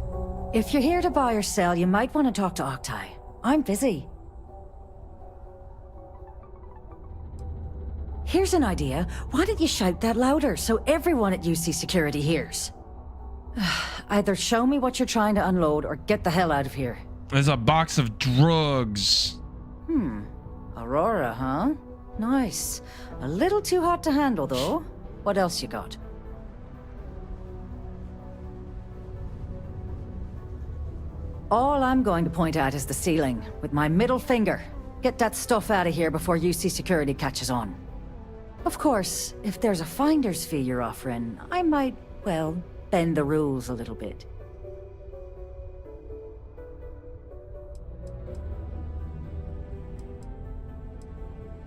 If you're here to buy or sell, you might want to talk to Octai. I'm busy. Here's an idea. Why don't you shout that louder so everyone at UC Security hears? Either show me what you're trying to unload or get the hell out of here. There's a box of drugs. Aurora, huh? Nice. A little too hot to handle, though. What else you got? All I'm going to point at is the ceiling, with my middle finger. Get that stuff out of here before UC Security catches on. Of course, if there's a finder's fee you're offering, I might, well, bend the rules a little bit.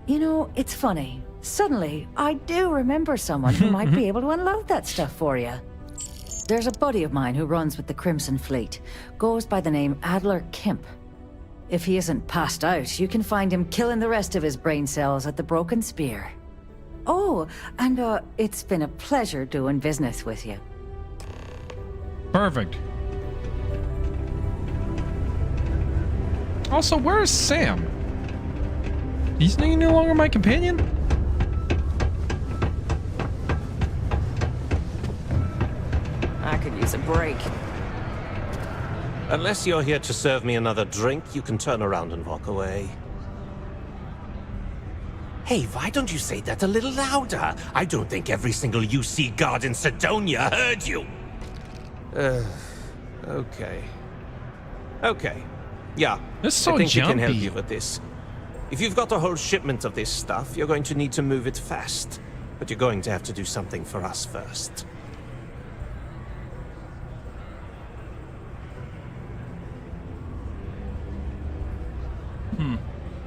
You know, it's funny. Suddenly, I do remember someone who might be able to unload that stuff for you. There's a buddy of mine who runs with the Crimson Fleet. Goes by the name Adler Kemp. If he isn't passed out, you can find him killing the rest of his brain cells at the Broken Spear. Oh, and it's been a pleasure doing business with you. Perfect. Also, where is Sam? He's no longer my companion? I could use a break. Unless you're here to serve me another drink, you can turn around and walk away. Hey, why don't you say that a little louder? I don't think every single UC guard in Sidonia heard you. Okay. Okay. Yeah, This is so I think we can help jumpy. you with this. If you've got a whole shipment of this stuff, you're going to need to move it fast. But you're going to have to do something for us first.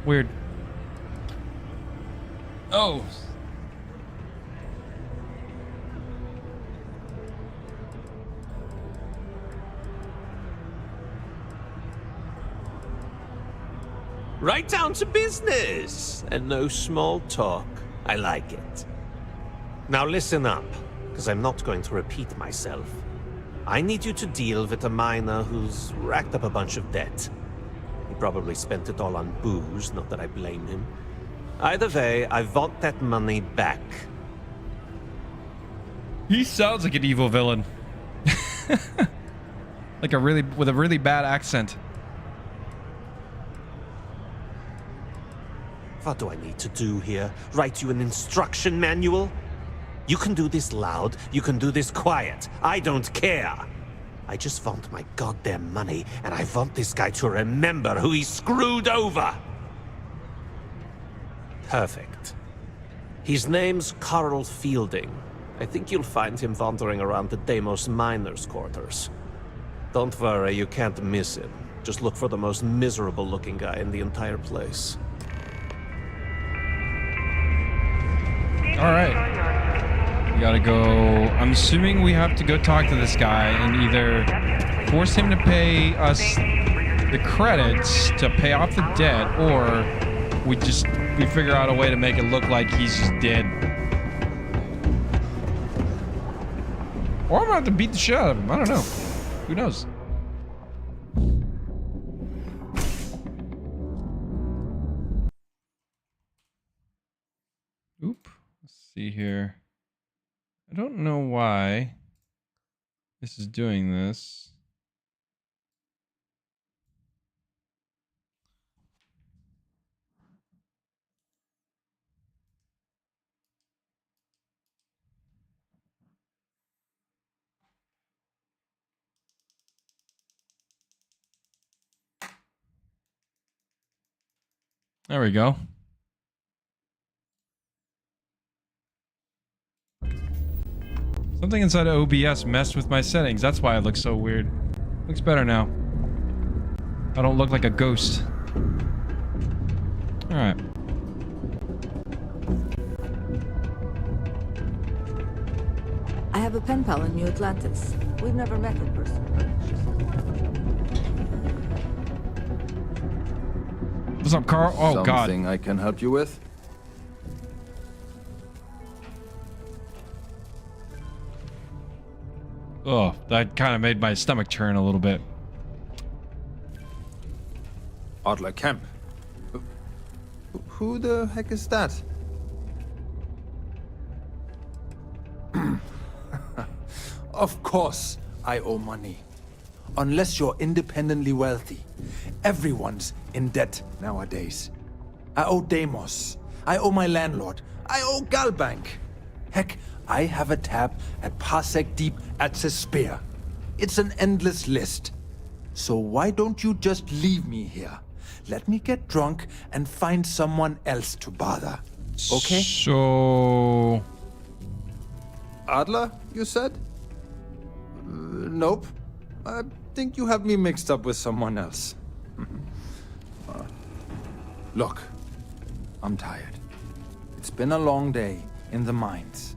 Weird. Oh. Right down to business. And no small talk. I like it. Now listen up, because I'm not going to repeat myself. I need you to deal with a miner who's racked up a bunch of debt. He probably spent it all on booze, not that I blame him. Either way, I want that money back. He sounds like an evil villain. Like with a really bad accent. What do I need to do here? Write you an instruction manual? You can do this loud, you can do this quiet. I don't care. I just want my goddamn money, and I want this guy to remember who he screwed over. Perfect. His name's Carl Fielding. I think you'll find him wandering around the Deimos miners' quarters. Don't worry, you can't miss him. Just look for the most miserable-looking guy in the entire place. All right. We gotta go. I'm assuming we have to go talk to this guy and either force him to pay us the credits to pay off the debt, or we figure out a way to make it look like he's just dead. Or I'm gonna have to beat the shit out of him. I don't know. Who knows? Oop. Let's see here. I don't know why this is doing this. There we go. Something inside of OBS messed with my settings. That's why it looks so weird. Looks better now. I don't look like a ghost. All right. I have a pen pal in New Atlantis. We've never met in person. What's up, Carl? Oh, God. Something I can help you with? Oh, that kind of made my stomach churn a little bit. Adler Kemp. Who the heck is that? Of course I owe money. Unless you're independently wealthy. Everyone's in debt nowadays. I owe Deimos. I owe my landlord. I owe Galbank. Heck, I have a tab at Parsec Deep at Cespear. It's an endless list. So why don't you just leave me here? Let me get drunk and find someone else to bother. Okay? So... Adler, you said? Nope. I think you have me mixed up with someone else. Look, I'm tired. It's been a long day in the mines.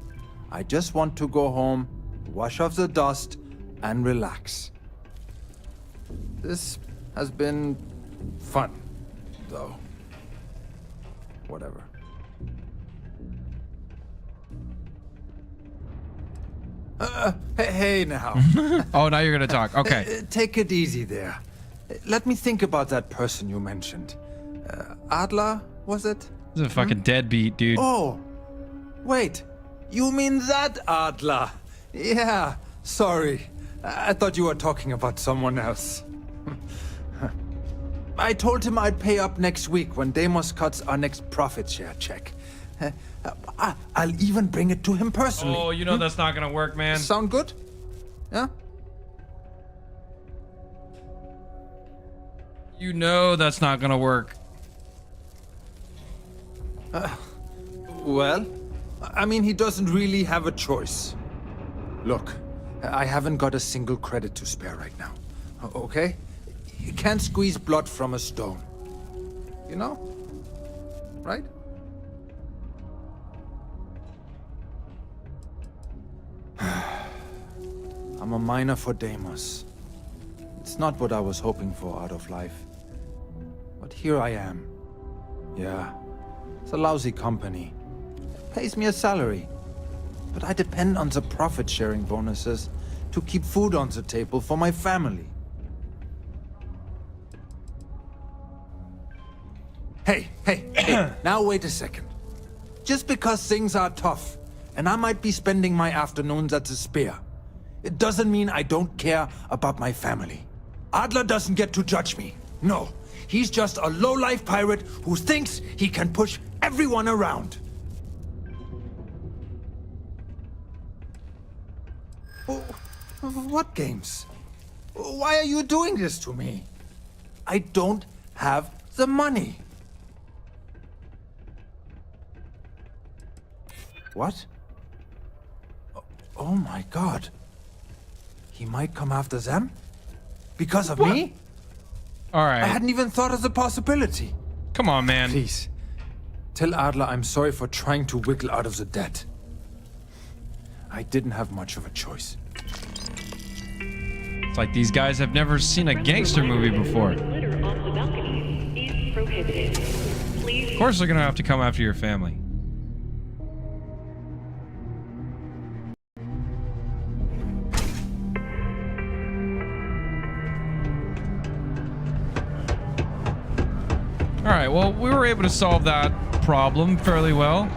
I just want to go home, wash off the dust, and relax. This has been fun, though. Whatever. Hey now. Oh, now you're gonna talk. Okay. Take it easy there. Let me think about that person you mentioned. Adler, was it? This is a fucking deadbeat, dude. Oh, wait. You mean that Adler? Yeah, sorry. I thought you were talking about someone else. I told him I'd pay up next week when Deimos cuts our next profit share check. I'll even bring it to him personally. Oh, you know that's not gonna work, man. Sound good? Yeah? You know that's not gonna work. Well, I mean, he doesn't really have a choice. Look, I haven't got a single credit to spare right now. Okay? You can't squeeze blood from a stone. You know? Right? I'm a miner for Deimos. It's not what I was hoping for out of life. But here I am, Yeah, it's a lousy company. Pays me a salary. But I depend on the profit-sharing bonuses to keep food on the table for my family. Hey, now wait a second. Just because things are tough, and I might be spending my afternoons at the Spear, it doesn't mean I don't care about my family. Adler doesn't get to judge me. No, he's just a low-life pirate who thinks he can push everyone around. What games? Why are you doing this to me? I don't have the money. What? Oh my god. He might come after them? Because of me? All right. I hadn't even thought of the possibility. Come on, man. Please, tell Adler I'm sorry for trying to wiggle out of the debt. I didn't have much of a choice. It's like these guys have never seen a gangster movie before. Of course they're gonna have to come after your family. Alright, well, we were able to solve that problem fairly well.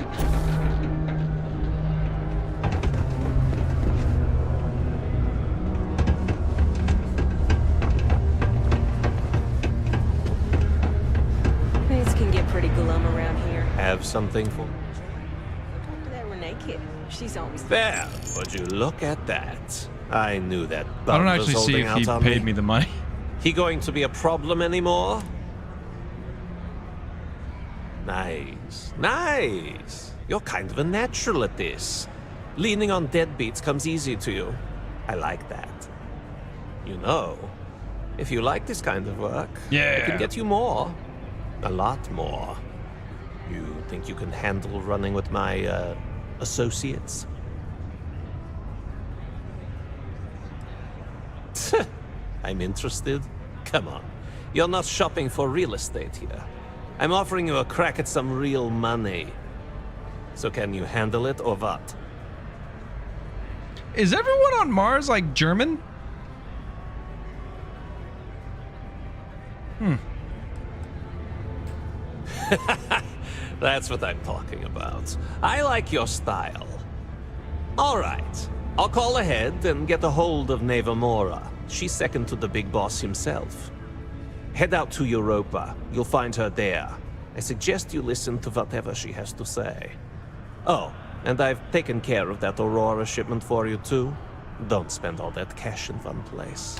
Pretty glum around here. Have something for... Talk to that Renee kid. She's always... There, would you look at that? I knew that I bug don't was actually see holding if he out on paid me the money. He going to be a problem anymore? Nice. Nice. You're kind of a natural at this. Leaning on deadbeats comes easy to you. I like that. You know, if you like this kind of work, I can get you more. A lot more. You think you can handle running with my, associates? I'm interested? Come on. You're not shopping for real estate here. I'm offering you a crack at some real money. So can you handle it or what? Is everyone on Mars like German? That's what I'm talking about. I like your style. All right. I'll call ahead and get a hold of Neva Mora. She's second to the big boss himself. Head out to Europa. You'll find her there. I suggest you listen to whatever she has to say. Oh, and I've taken care of that Aurora shipment for you too. Don't spend all that cash in one place.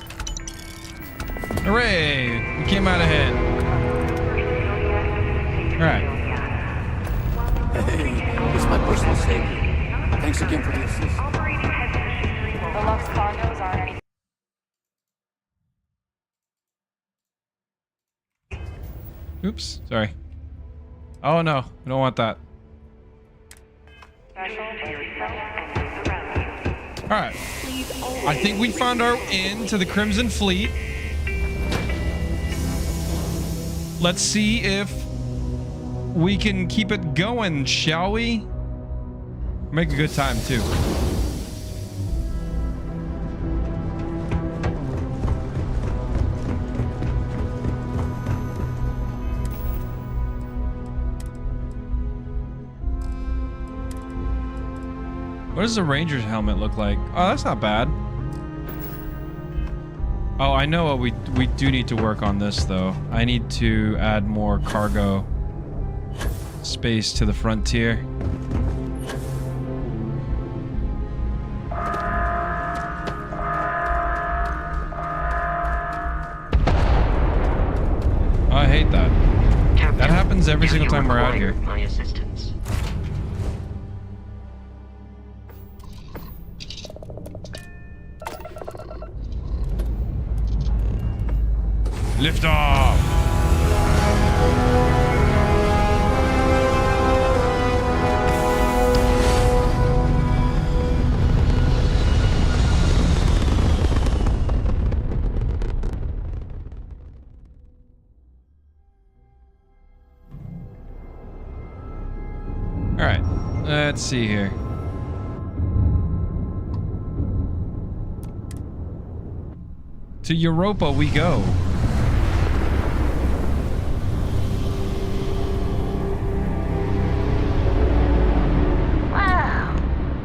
Hooray! We came out ahead. Alright. Hey, this is my personal savior. Thanks again for the assist. The Lux condos aren't any... Oops, sorry. Oh no, we don't want that. Alright. I think we found our in to the Crimson Fleet. Let's see if we can keep it going, shall we? Make a good time too. What does the Ranger's helmet look like? Oh, that's not bad. Oh, I know what we do need to work on this though. I need to add more cargo space to the frontier. Oh, I hate that. Captain, That happens every single time we're out here. My assistance. Lift off! Let's see here. To Europa we go. Wow.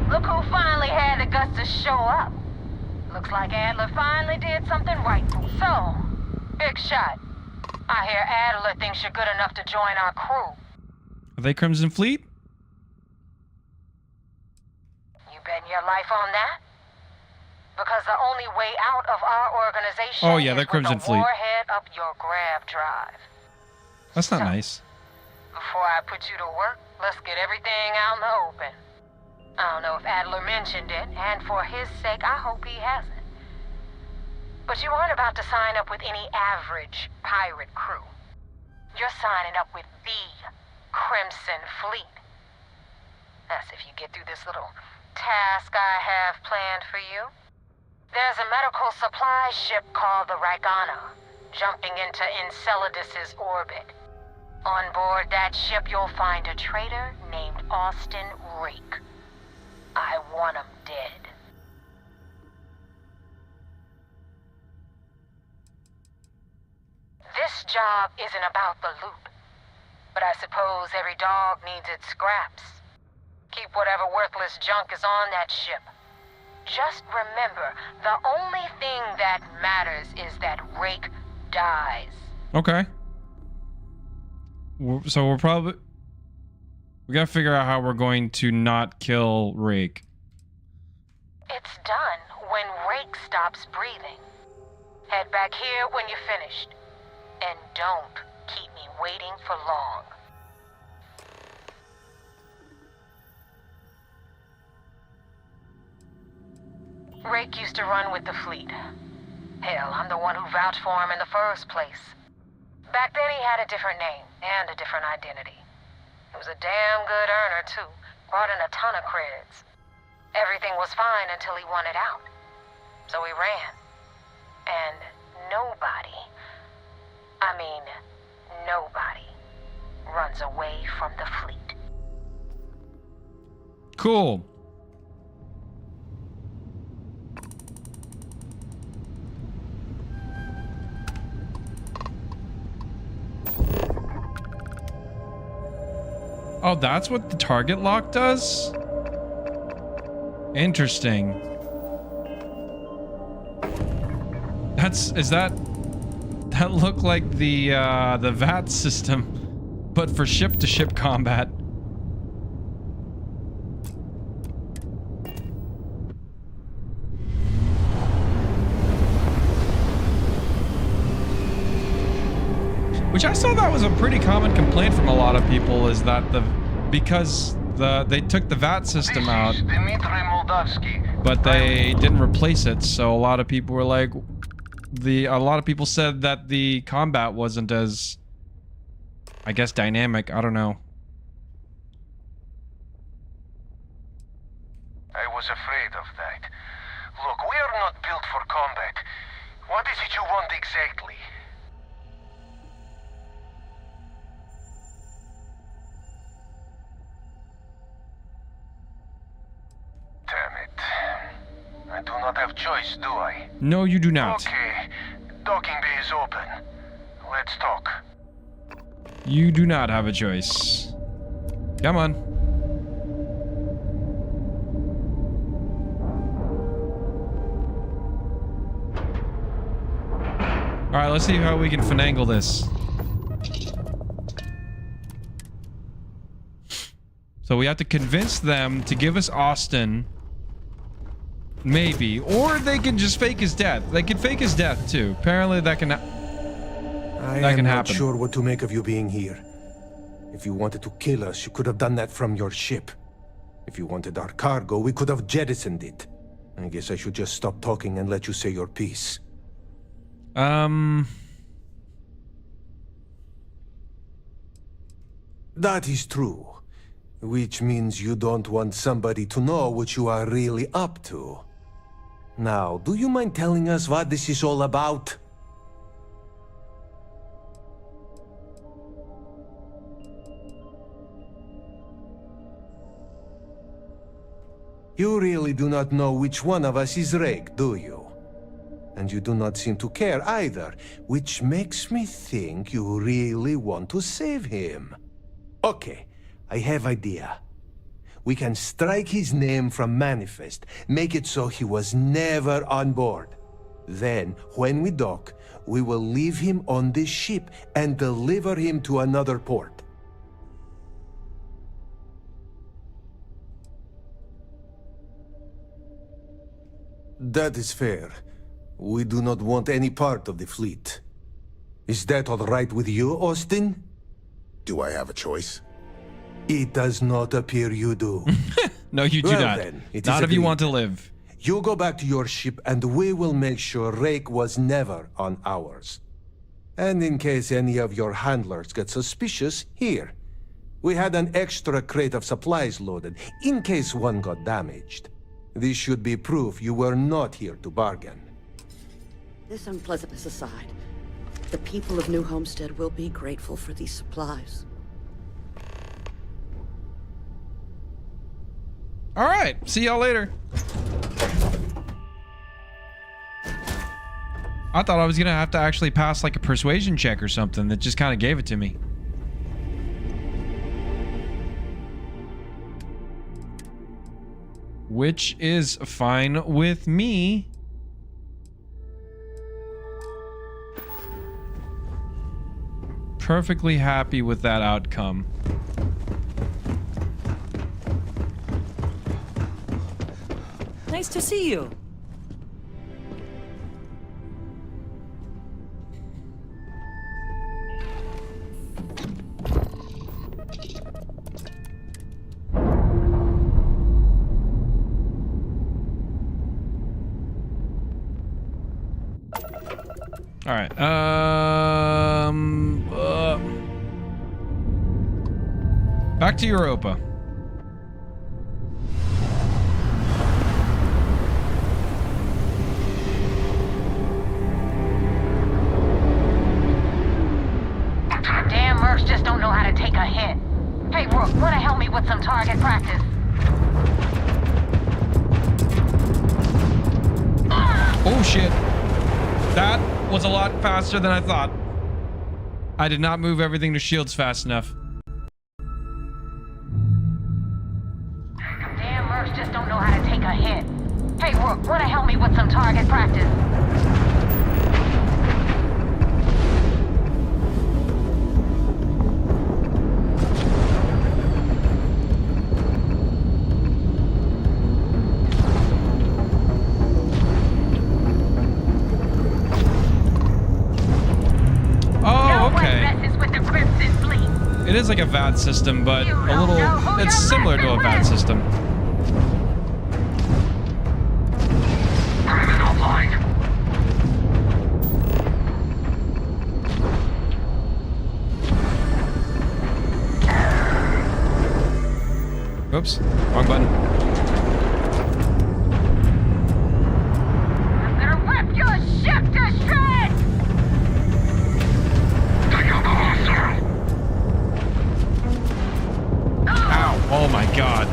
Look who finally had the guts to show up. Looks like Adler finally did something right. So, big shot. I hear Adler thinks you're good enough to join our crew. Are they Crimson Fleet? You betting your life on that? Because the only way out of our organization Oh yeah, they're is Crimson with a Fleet. warhead up your grab drive. That's not nice. Before I put you to work, let's get everything out in the open. I don't know if Adler mentioned it, and for his sake, I hope he hasn't. But you aren't about to sign up with any average pirate crew. You're signing up with the Crimson Fleet. That's if you get through this little task I have planned for you. There's a medical supply ship called the Ragana, jumping into Enceladus's orbit. On board that ship, you'll find a traitor named Austin Rake. I want him dead. This job isn't about the loot, but I suppose every dog needs its scraps. Keep whatever worthless junk is on that ship. Just remember, the only thing that matters is that Rake dies. Okay. So we're probably... We gotta figure out how we're going to not kill Rake. It's done when Rake stops breathing. Head back here when you're finished. And don't keep me waiting for long. Rake used to run with the fleet. Hell, I'm the one who vouched for him in the first place. Back then he had a different name and a different identity. He was a damn good earner, too. Brought in a ton of creds. Everything was fine until he wanted out. So he ran. And nobody, I mean, nobody, runs away from the fleet. Cool. Oh, that's what the target lock does? Interesting. That looked like the VAT system, but for ship-to-ship combat. Which I saw that was a pretty common complaint from a lot of people, is that because they took the VAT system out, but they didn't replace it, so a lot of people were like, a lot of people said that the combat wasn't as, I guess, dynamic. I don't know. I was afraid of that. Look, we are not built for combat. What is it you want exactly? Damn it. I do not have choice, do I? No, you do not. Okay. Docking bay is open. Let's talk. You do not have a choice. Come on. Alright, let's see how we can finagle this. So we have to convince them to give us Austin. Maybe. Or they can just fake his death. They can fake his death too. Apparently that can happen. I am not sure what to make of you being here. If you wanted to kill us, you could have done that from your ship. If you wanted our cargo, we could have jettisoned it. I guess I should just stop talking and let you say your piece. That is true. Which means you don't want somebody to know what you are really up to. Now, do you mind telling us what this is all about? You really do not know which one of us is Rake, do you? And you do not seem to care either, which makes me think you really want to save him. Okay, I have idea. We can strike his name from Manifest, make it so he was never on board. Then, when we dock, we will leave him on this ship and deliver him to another port. That is fair. We do not want any part of the fleet. Is that all right with you, Austin? Do I have a choice? It does not appear you do. No, you do well, not. Then, Not if you want to live. You go back to your ship and we will make sure Rake was never on ours. And in case any of your handlers get suspicious, here. We had an extra crate of supplies loaded, in case one got damaged. This should be proof you were not here to bargain. This unpleasantness aside, the people of New Homestead will be grateful for these supplies. All right, see y'all later. I thought I was gonna have to actually pass like a persuasion check or something that just kind of gave it to me. Which is fine with me. Perfectly happy with that outcome. Nice to see you. All right. Back to Europa. Damn mercs just don't know how to take a hit. Hey, Rook, wanna help me with some target practice? Oh shit. That was a lot faster than I thought. I did not move everything to shields fast enough. Damn mercs just don't know how to take a hit. Hey, Rook, wanna help me with some target practice? It is like a VAT system, but a little, it's similar to a VAT system. Oops, wrong button. I'm gonna rip your ship to shreds! Ow, oh my god.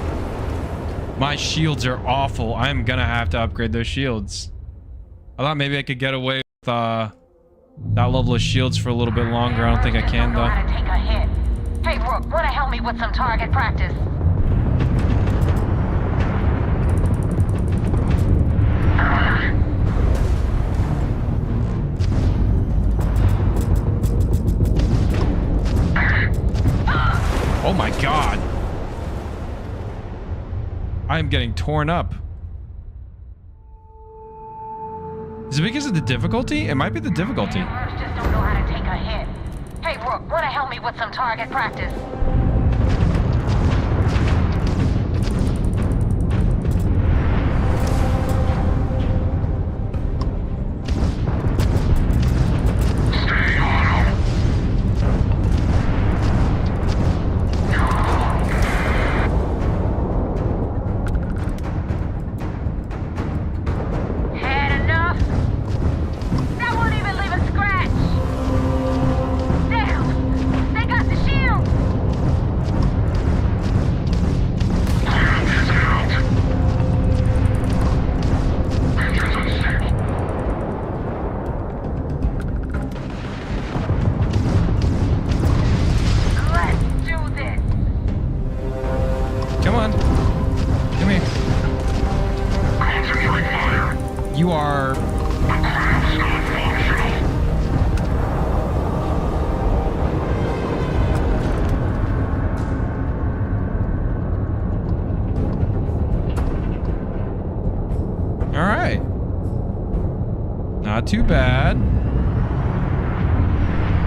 My shields are awful. I'm gonna have to upgrade those shields. I thought maybe I could get away with that level of shields for a little bit longer. I don't think I can though. Hey Rook, wanna help me with some target practice? Oh my god. I am getting torn up. Is it because of the difficulty? It might be the difficulty. Just don't know how to take a hit. Hey Rook, wanna help me with some target practice? you are... All right. Not too bad.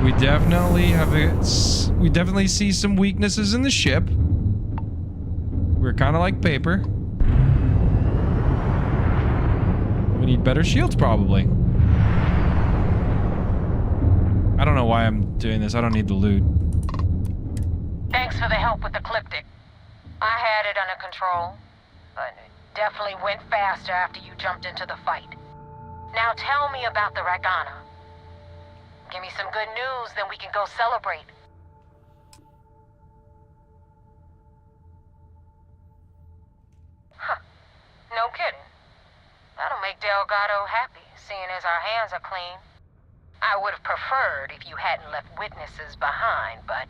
We definitely see some weaknesses in the ship. We're kind of like paper. We need better shields, probably. I don't know why I'm doing this. I don't need the loot. Thanks for the help with the Ecliptic. I had it under control, but it definitely went faster after you jumped into the fight. Now tell me about the Ragana. Give me some good news, then we can go celebrate. Huh. No kidding. That'll make Delgado happy, seeing as our hands are clean. I would have preferred if you hadn't left witnesses behind, but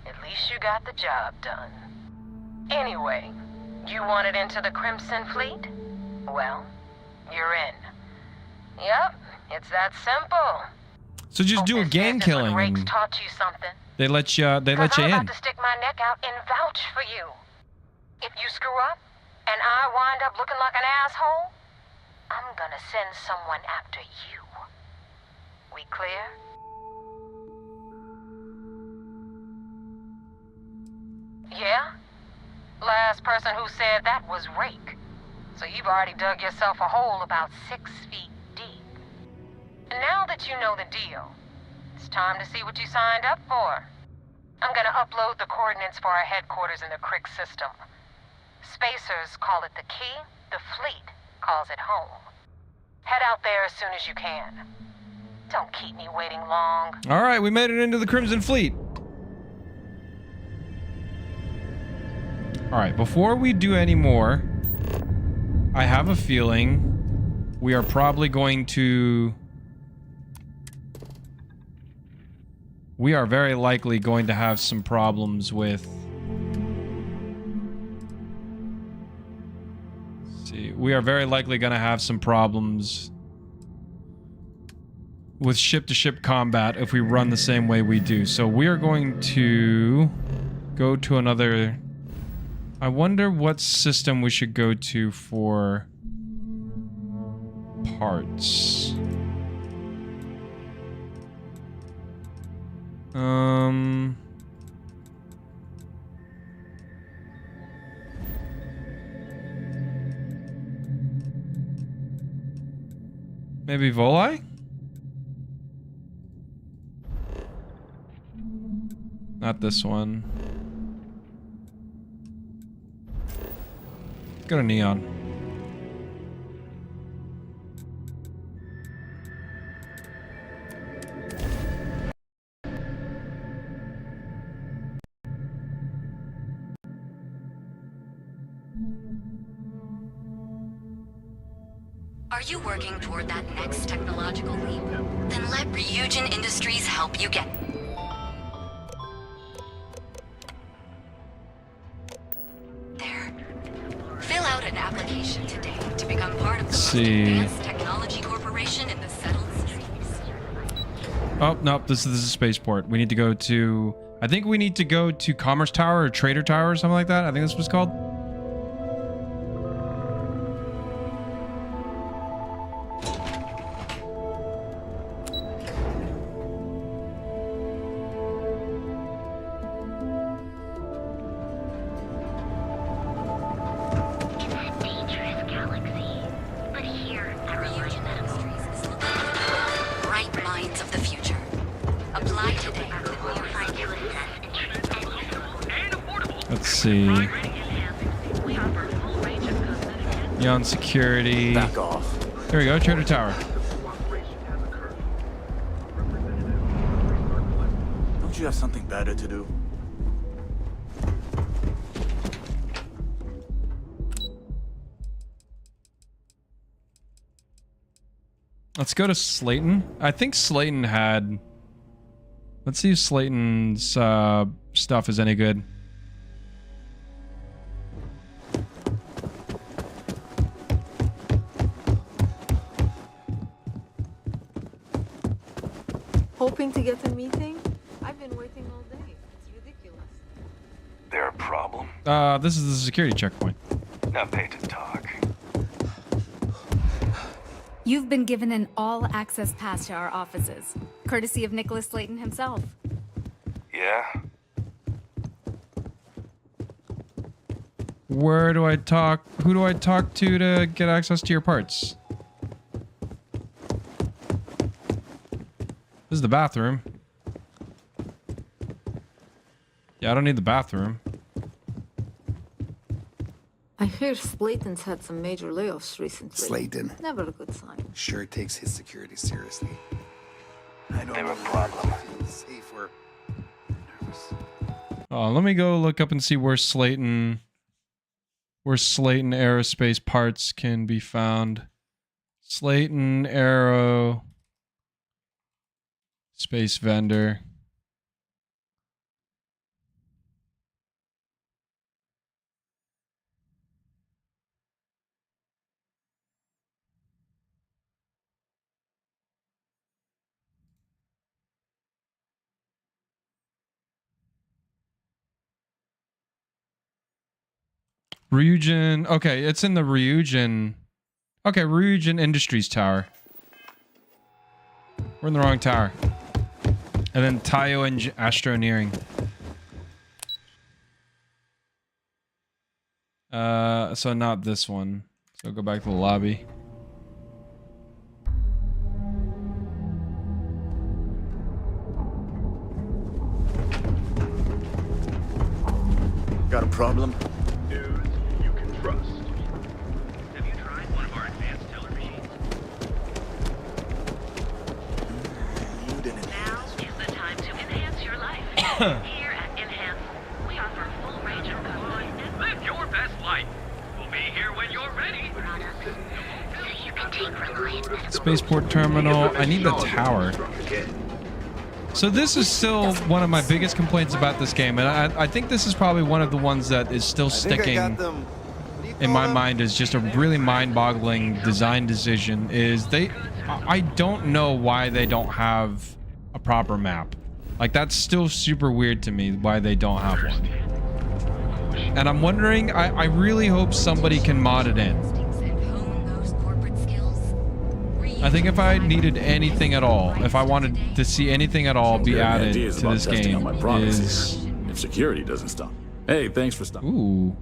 at least you got the job done. Anyway, you wanted into the Crimson Fleet? Well, you're in. Yep, it's that simple. So just do a game killing. Rake's taught you something. They let you in. I'm about to stick my neck out and vouch for you. If you screw up, and I wind up looking like an asshole, I'm gonna send someone after you. We clear? Yeah? Last person who said that was Rake. So you've already dug yourself a hole about 6 feet deep. And now that you know the deal, it's time to see what you signed up for. I'm gonna upload the coordinates for our headquarters in the Crick system. Spacers call it the key, the fleet calls it home. Head out there as soon as you can. Don't keep me waiting long. All right, we made it into the Crimson Fleet. All right, before we do any more, I have a feeling we are probably going to... We are very likely going to have some problems with... Let's see. We are very likely going to have some problems with ship-to-ship combat if we run the same way we do. So we are going to go to another... I wonder what system we should go to for parts. Maybe Volai? Not this one. Go to Neon. Are you working toward that next technological leap? Then let Ryujin Industries help you get. There. Fill out an application today to become part of the most advanced technology corporation in the settled streets. Oh, nope, this is a spaceport. We need to go to... I think we need to go to Commerce Tower or Trader Tower or something like that. I think that's what it's called. Beyond security. Back off. There we go, Trader Tower. Don't you have something better to do? Let's go to Slayton. I think Slayton had... Let's see if Slayton's stuff is any good. hoping to get a meeting? I've been waiting all day. It's ridiculous. There a problem? This is the security checkpoint. Not paid to talk. You've been given an all-access pass to our offices, courtesy of Nicholas Slayton himself. Yeah? Where do I talk? Who do I talk to get access to your parts? This is the bathroom. Yeah, I don't need the bathroom. I hear Slayton's had some major layoffs recently. Slayton. Never a good sign. Sure takes his security seriously. I don't They have know a problem. Safe or nervous. Oh, let me go look up and see where Slayton Aerospace parts can be found. Slayton Aero Space Vendor. Ryujin. Okay, it's in the Ryujin. Okay, Ryujin Industries Tower. We're in the wrong tower. And then Tayo and Astroneering. So not this one. So go back to the lobby. Got a problem? Dudes you can trust. Have you tried one of our advanced teller machines? Now is the time to enhance your life. Here at Enhance, we offer a full range of customized. Live your best life. We'll be here when you're ready. You can take Reliant. Spaceport Terminal. I need the tower. So this is still one of my biggest complaints about this game, and I think this is probably one of the ones that is still sticking in my mind as just a really mind-boggling design decision. Is I don't know why they don't have a proper map. Like, that's still super weird to me why they don't have one. And I'm wondering, I really hope somebody can mod it in. I think if I needed anything at all, if I wanted to see anything at all be added to this game, is... If security doesn't stop. Hey, thanks for stopping. Ooh.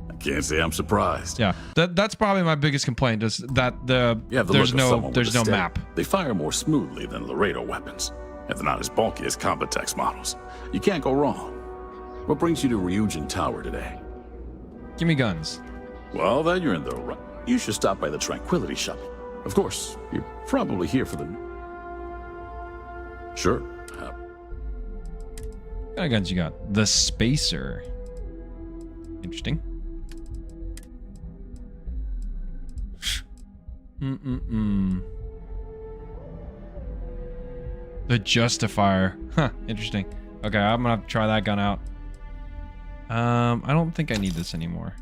I can't say I'm surprised. Yeah, that's probably my biggest complaint, is that there's no map. They fire more smoothly than Laredo weapons, and they're not as bulky as Combatex models. You can't go wrong. What brings you to Ryujin Tower today? Give me guns. Well, then you're in the right. You should stop by the Tranquility Shop. Of course, you're probably here for the... Sure. What kind of guns you got? The Spacer. Interesting. The Justifier. Huh, interesting. Okay, I'm gonna have to try that gun out. I don't think I need this anymore.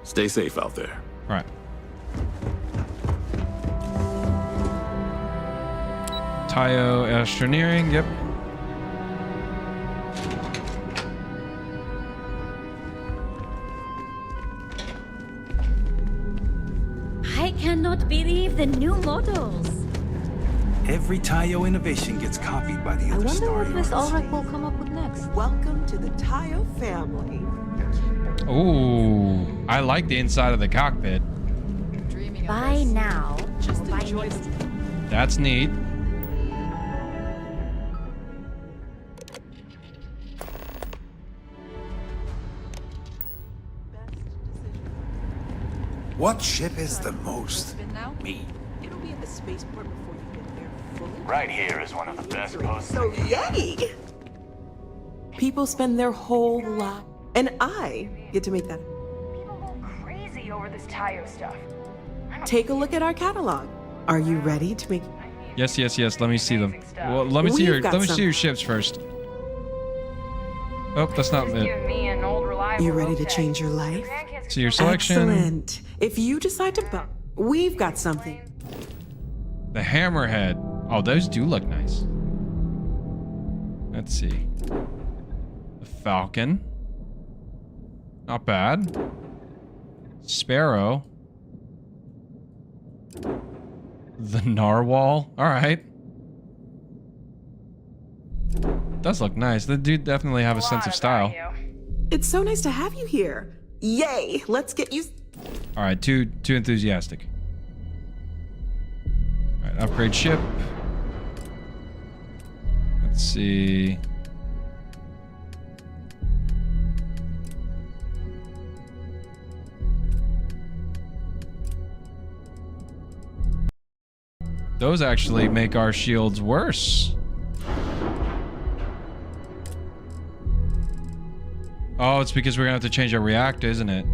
Stay safe out there. All right. Tayo Astroneering, yep. I cannot believe the new models. Every Tayo innovation gets copied by the I other wonder Star what Miss Yards. Ulrich will come up with next. Welcome to the Tayo family. Ooh, I like the inside of the cockpit. By now, Just enjoy it. That's neat. What ship is the most? Me. It'll be at the spaceport before you get there fully. Right here is one of the best posts. So yay! People spend their whole life, and I get to make that. People go crazy over this Tayo stuff. Take a look at our catalog. Are you ready to make? Yes, yes, yes. Let me see them. Well, let me see your ships first. Oh, that's not Just it. give me an old You ready to change your life? So your selection. Excellent. If you decide to buy, we've got something. The hammerhead. Oh, those do look nice. Let's see. The falcon. Not bad. Sparrow. The narwhal. All right. Does look nice. The dude definitely have a sense of style. It's so nice to have you here. Yay! Let's get you. All right, too enthusiastic. All right, upgrade ship. Let's see. Those actually make our shields worse. Oh, it's because we're gonna have to change our reactor, isn't it?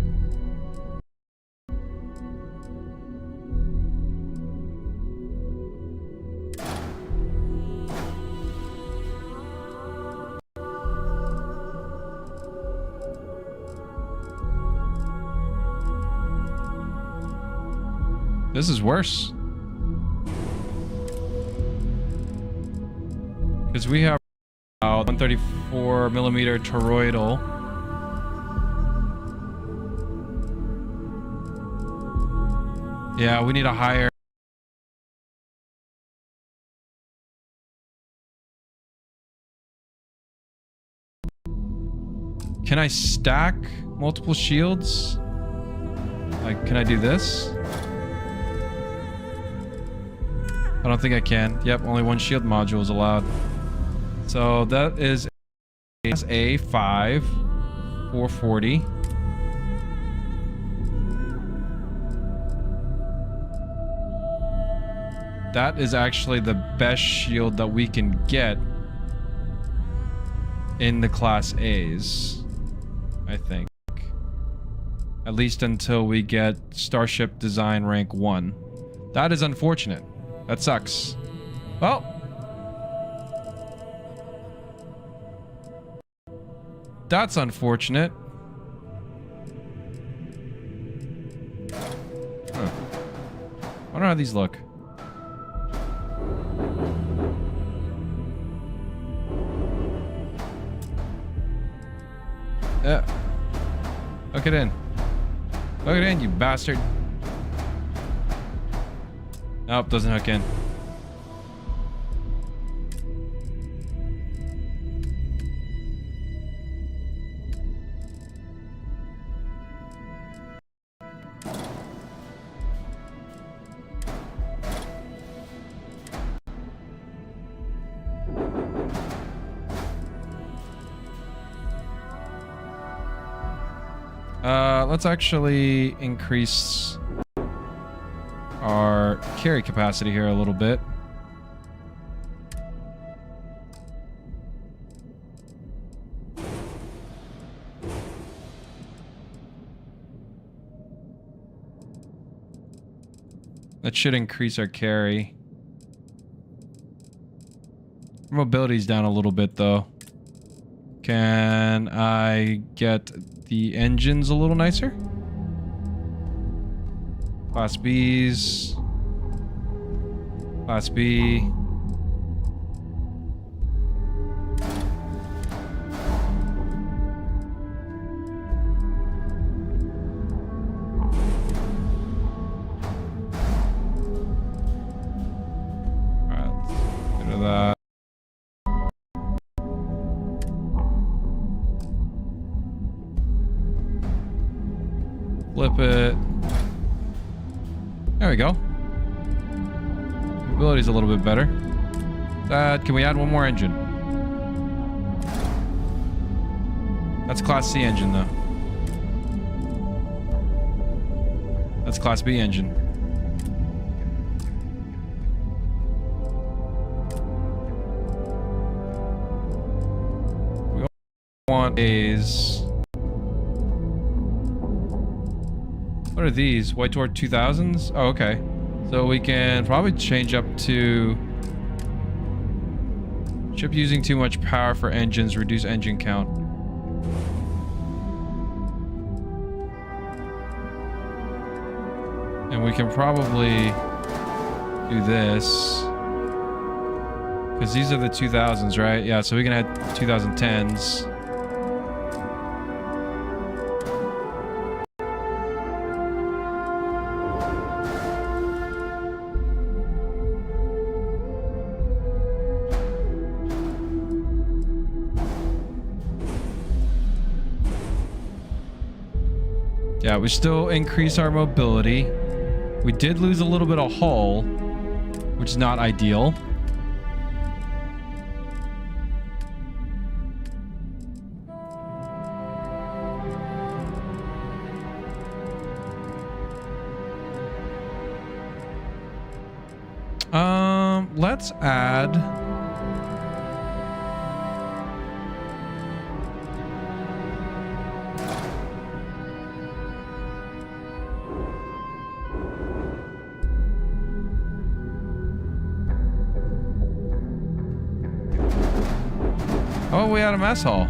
This is worse. Because we have 134mm toroidal. Yeah, we need a higher. Can I stack multiple shields? Like, can I do this? I don't think I can. Yep, only one shield module is allowed. So that is A5 440. That is actually the best shield that we can get in the Class A's, I think. At least until we get Starship Design Rank 1. That is unfortunate. That sucks. Well. That's unfortunate. Huh. I wonder how these look. Yeah. Hook it in. Hook it in, you bastard. Nope, doesn't hook in. Let's actually increase our carry capacity here a little bit. That should increase our carry. Mobility's down a little bit though. Can I get the engines a little nicer? Class B's. Class B. Alright, let's get rid of that. Flip it. There we go. Mobility's a little bit better. Can we add one more engine? That's Class C engine though. That's Class B engine. We want A's. What are these? White Dwarf 2000s? Oh, okay. So we can probably change up to... Ship using too much power for engines. Reduce engine count. And we can probably do this. Because these are the 2000s, right? Yeah, so we can add 2010s. Yeah, we still increase our mobility. We did lose a little bit of hull, which is not ideal. Let's add... Oh, we had a mess hall.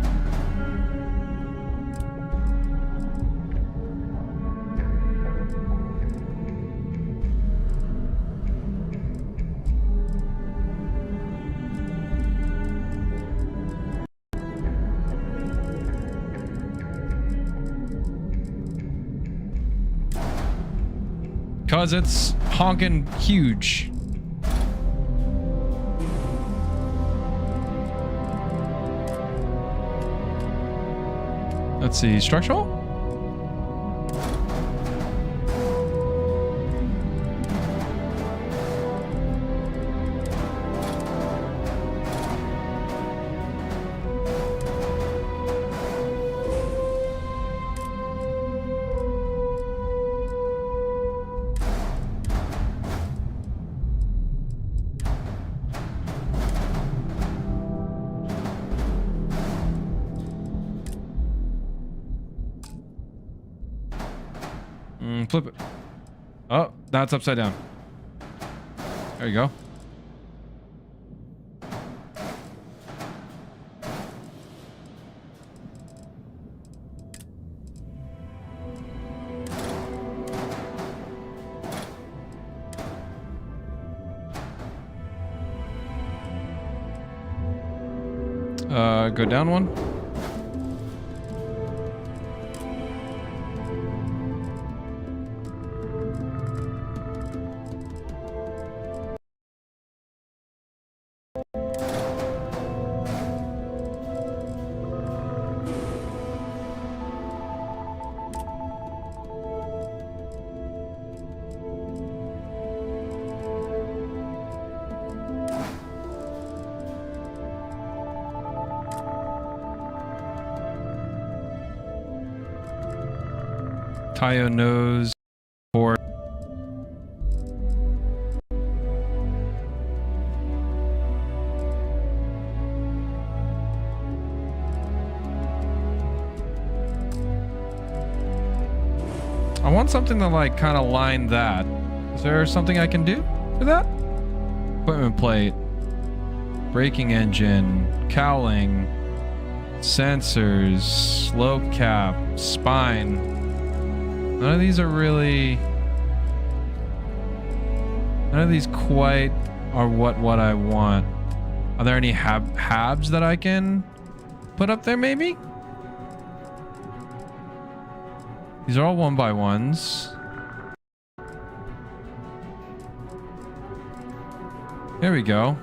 Because it's honking huge. Let's see, structural? Flip it. Oh, that's upside down. There you go. Go down one. Tayo knows for I want something to like kind of line that. Is there something I can do for that? Equipment plate, braking engine, cowling, sensors, slope cap, spine. None of these are really... None of these quite are what I want. Are there any habs that I can put up there maybe? These are all 1x1s. There we go.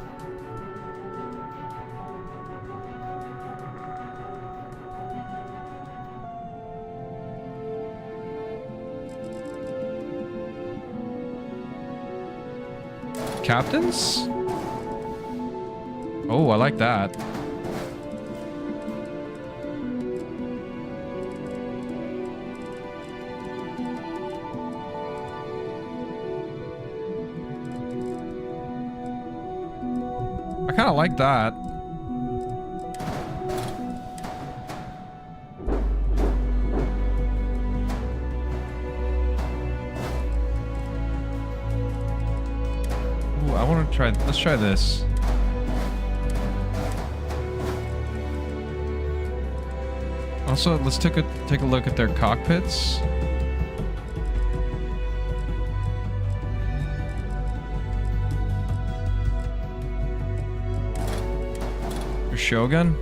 Captains? Oh, I like that. I kind of like that. I want to try. Let's try this. Also, let's take a look at their cockpits. Shogun.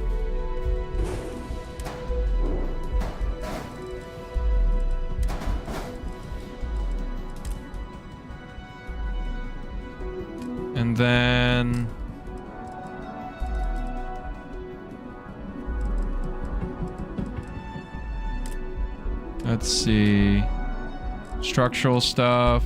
And then let's see. Structural stuff.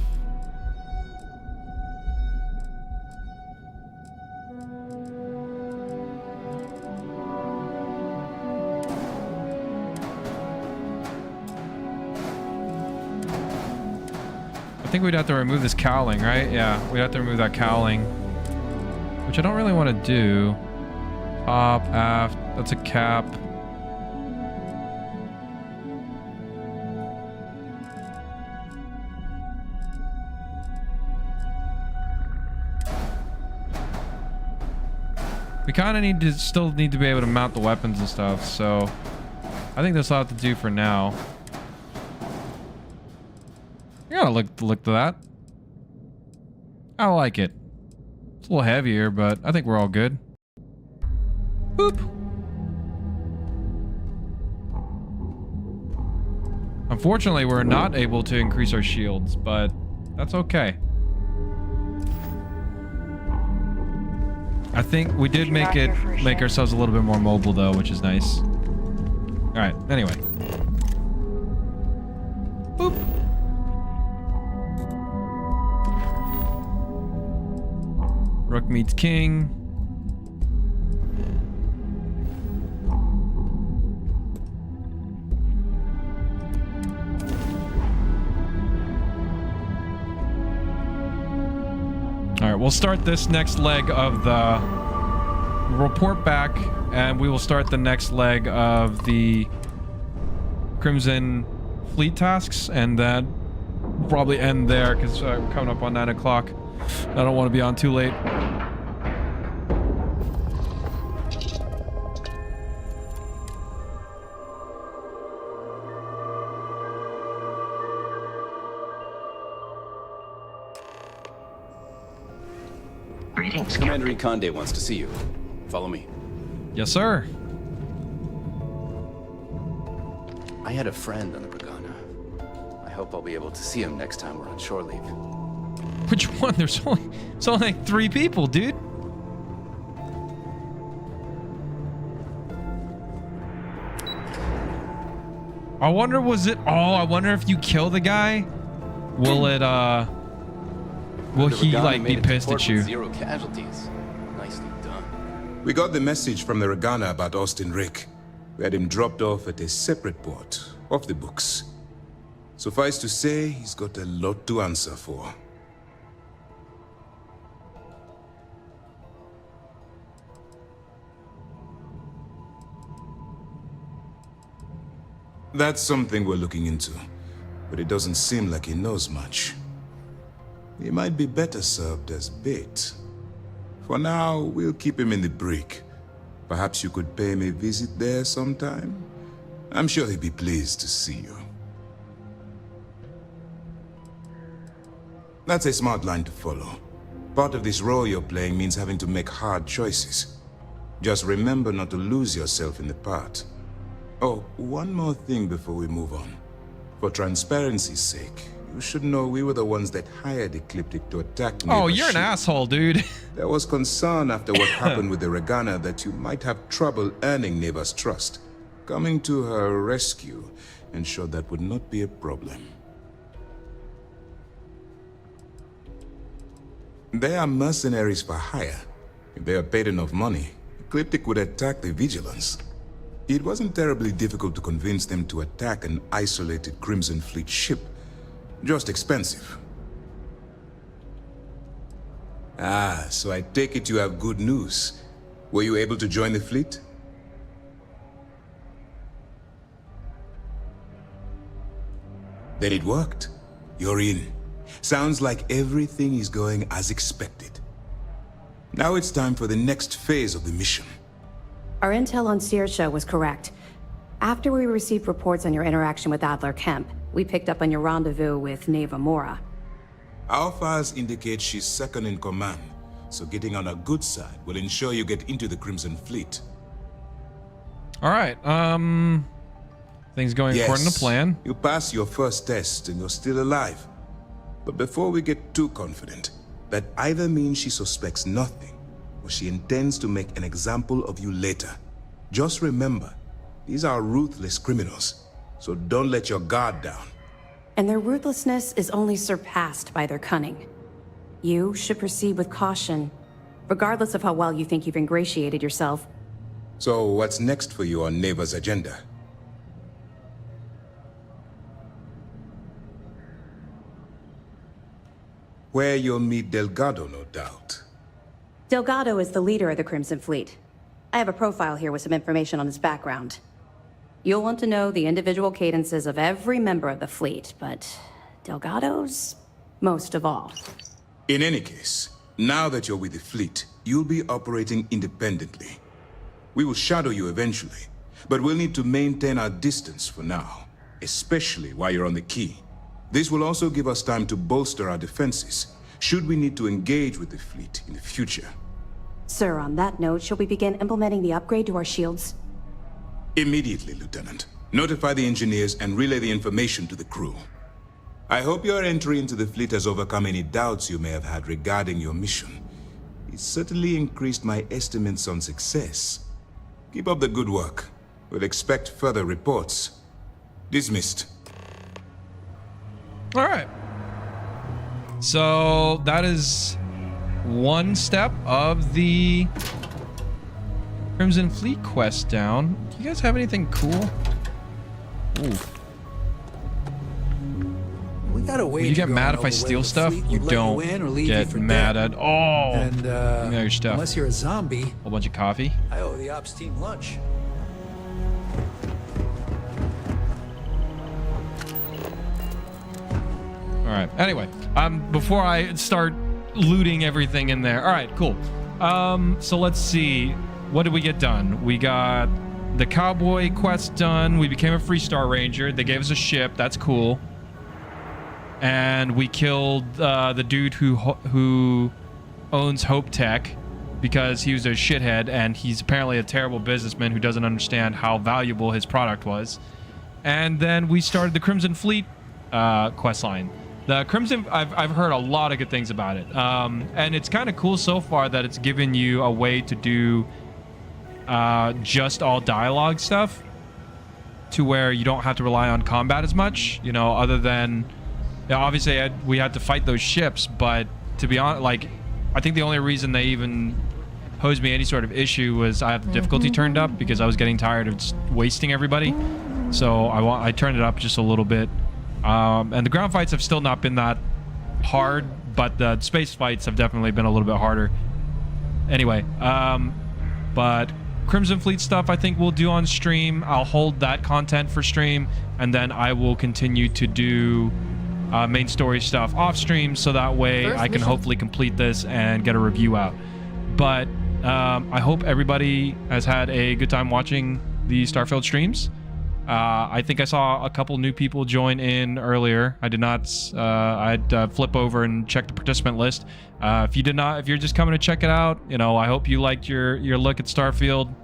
I think we'd have to remove this cowling, right? Yeah, we'd have to remove that cowling, which I don't really want to do. Top, aft, that's a cap. We kind of still need to be able to mount the weapons and stuff, so I think that's all I have to do for now. You gotta look to that. I like it. It's a little heavier, but I think we're all good. Boop. Unfortunately, we're not able to increase our shields, but that's okay. I think we did make ourselves a little bit more mobile though, which is nice. All right. Anyway. Boop. Rook meets king. All right, we'll start this next leg of the report back, and we will start the next leg of the Crimson Fleet tasks, and then probably end there because we're coming up on 9 o'clock. I don't want to be on too late. Greetings, Commander Ikonde wants to see you. Follow me. Yes, sir. I had a friend on the Brigana. I hope I'll be able to see him next time we're on shore leave. Which one? There's only like 3 people, dude. I wonder, was it? Oh, I wonder if you kill the guy, will it? Will he like be pissed at you? 0 casualties. Nicely done. We got the message from the Regana about Austin Rick. We had him dropped off at a separate port, off the books. Suffice to say, he's got a lot to answer for. That's something we're looking into, but it doesn't seem like he knows much. He might be better served as bait. For now, we'll keep him in the brig. Perhaps you could pay him a visit there sometime? I'm sure he'd be pleased to see you. That's a smart line to follow. Part of this role you're playing means having to make hard choices. Just remember not to lose yourself in the part. Oh, one more thing before we move on. For transparency's sake, you should know we were the ones that hired Ecliptic to attack me. Oh, you're an asshole, dude. There was concern after what happened with the Regana that you might have trouble earning Neva's trust. Coming to her rescue ensured that would not be a problem. They are mercenaries for hire. If they are paid enough money, Ecliptic would attack the Vigilance. It wasn't terribly difficult to convince them to attack an isolated Crimson Fleet ship. Just expensive. Ah, so I take it you have good news. Were you able to join the fleet? Then it worked. You're in. Sounds like everything is going as expected. Now it's time for the next phase of the mission. Our intel on Saoirse was correct. After we received reports on your interaction with Adler Kemp, we picked up on your rendezvous with Neva Mora. Our files indicate she's second in command, so getting on her good side will ensure you get into the Crimson Fleet. All right. Things going according to plan. You passed your first test and you're still alive. But before we get too confident, that either means she suspects nothing or she intends to make an example of you later. Just remember, these are ruthless criminals, so don't let your guard down. And their ruthlessness is only surpassed by their cunning. You should proceed with caution, regardless of how well you think you've ingratiated yourself. So what's next for you on Neva's agenda? Where you'll meet Delgado, no doubt. Delgado is the leader of the Crimson Fleet. I have a profile here with some information on his background. You'll want to know the individual cadences of every member of the fleet, but Delgado's most of all. In any case, now that you're with the fleet, you'll be operating independently. We will shadow you eventually, but we'll need to maintain our distance for now, especially while you're on the key. This will also give us time to bolster our defenses, should we need to engage with the fleet in the future. Sir, on that note, shall we begin implementing the upgrade to our shields? Immediately, Lieutenant. Notify the engineers and relay the information to the crew. I hope your entry into the fleet has overcome any doubts you may have had regarding your mission. It certainly increased my estimates on success. Keep up the good work. We'll expect further reports. Dismissed. All right. So that is one step of the Crimson Fleet quest down. Do you guys have anything cool? Ooh. We gotta wait. You get mad if I steal stuff? You don't get mad at all. And give me all your stuff. unless you're a zombie, A bunch of coffee. I owe the ops team lunch. All right. Anyway, before I start looting everything in there. All right, cool. So let's see. What did we get done? We got the cowboy quest done. We became a Freestar Ranger. They gave us a ship. That's cool. And we killed the dude who owns Hope Tech because he was a shithead, and he's apparently a terrible businessman who doesn't understand how valuable his product was. And then we started the Crimson Fleet quest line. The Crimson, I've heard a lot of good things about it. And it's kind of cool so far that it's given you a way to do just all dialogue stuff to where you don't have to rely on combat as much, you know, other than, obviously we had to fight those ships, but to be honest, like, I think the only reason they even posed me any sort of issue was I had the difficulty turned up because I was getting tired of just wasting everybody. So I turned it up just a little bit. And the ground fights have still not been that hard, but the space fights have definitely been a little bit harder. Anyway, but Crimson Fleet stuff I think we'll do on stream. I'll hold that content for stream, and then I will continue to do main story stuff off stream, so that way I can hopefully complete this and get a review out. But I hope everybody has had a good time watching the Starfield streams. I think I saw a couple new people join in earlier. I did not. I'd flip over and check the participant list. If you're just coming to check it out, you know, I hope you liked your look at Starfield.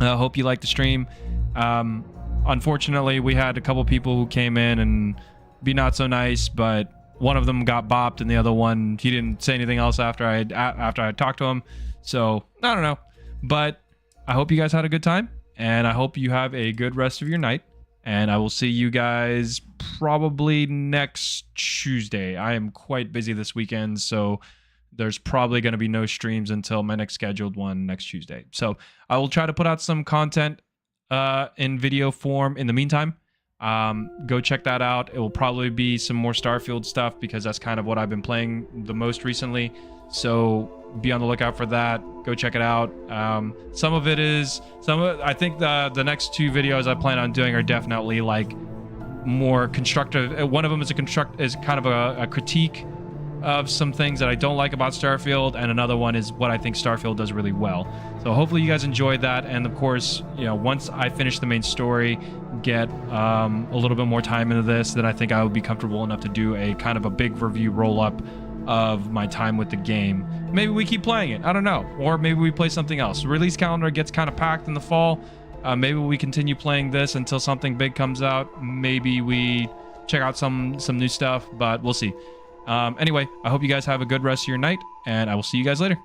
I hope you liked the stream. Unfortunately, we had a couple people who came in and be not so nice, but one of them got bopped, and the other one, he didn't say anything else after I talked to him. So I don't know, but I hope you guys had a good time. And I hope you have a good rest of your night. And I will see you guys probably next Tuesday. I am quite busy this weekend, so there's probably going to be no streams until my next scheduled one next Tuesday. So I will try to put out some content in video form in the meantime. Go check that out. It will probably be some more Starfield stuff because that's kind of what I've been playing the most recently. So be on the lookout for that. Go check it out. I think the next two videos I plan on doing are definitely like more constructive. One of them is kind of a critique of some things that I don't like about Starfield, and another one is what I think Starfield does really well. So hopefully you guys enjoyed that, and of course, you know, once I finish the main story, get a little bit more time into this, then I think I would be comfortable enough to do a kind of a big review roll-up of my time with the game. Maybe we keep playing it, I don't know, or maybe we play something else. The release calendar gets kind of packed in the fall, Maybe we continue playing this until something big comes out. Maybe we check out some new stuff, but we'll see. Anyway, I hope you guys have a good rest of your night, and I will see you guys later.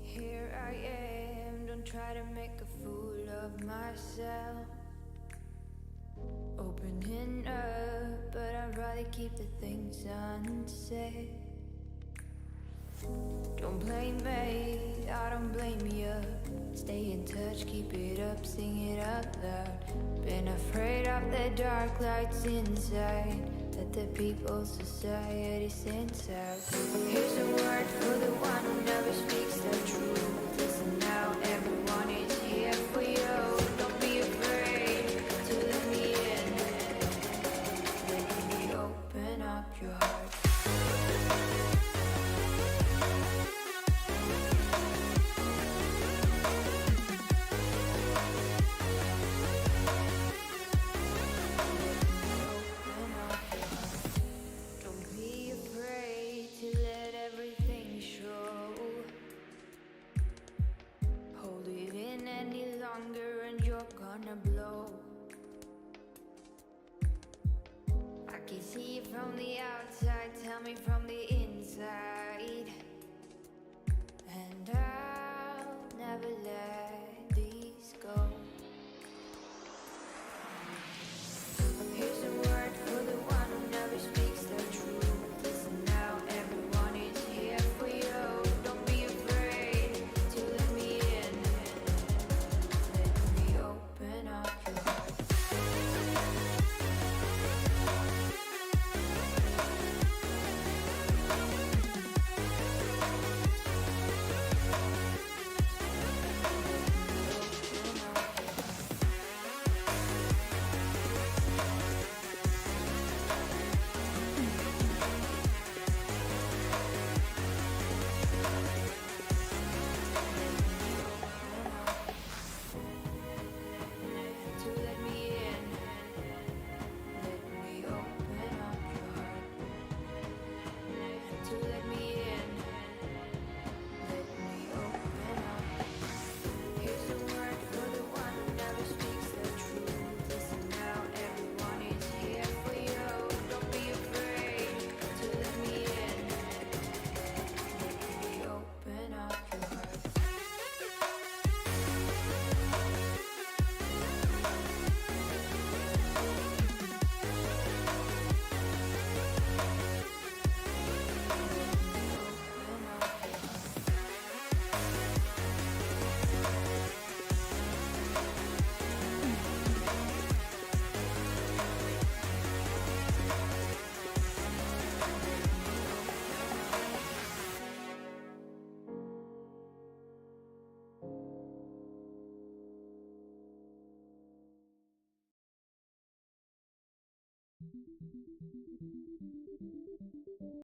Here I am, don't try to make a fool of myself. Opening up, but I'd rather keep the things unsaid. Don't blame me, I don't blame you. Stay in touch, keep it up, sing it out loud. Been afraid of the dark lights inside that the people's society sends out. Here's a word for the one who never speaks the truth. Listen now, everyone is here for you. Don't be afraid to let me in. Let me open up your heart. Blow. I can see it from the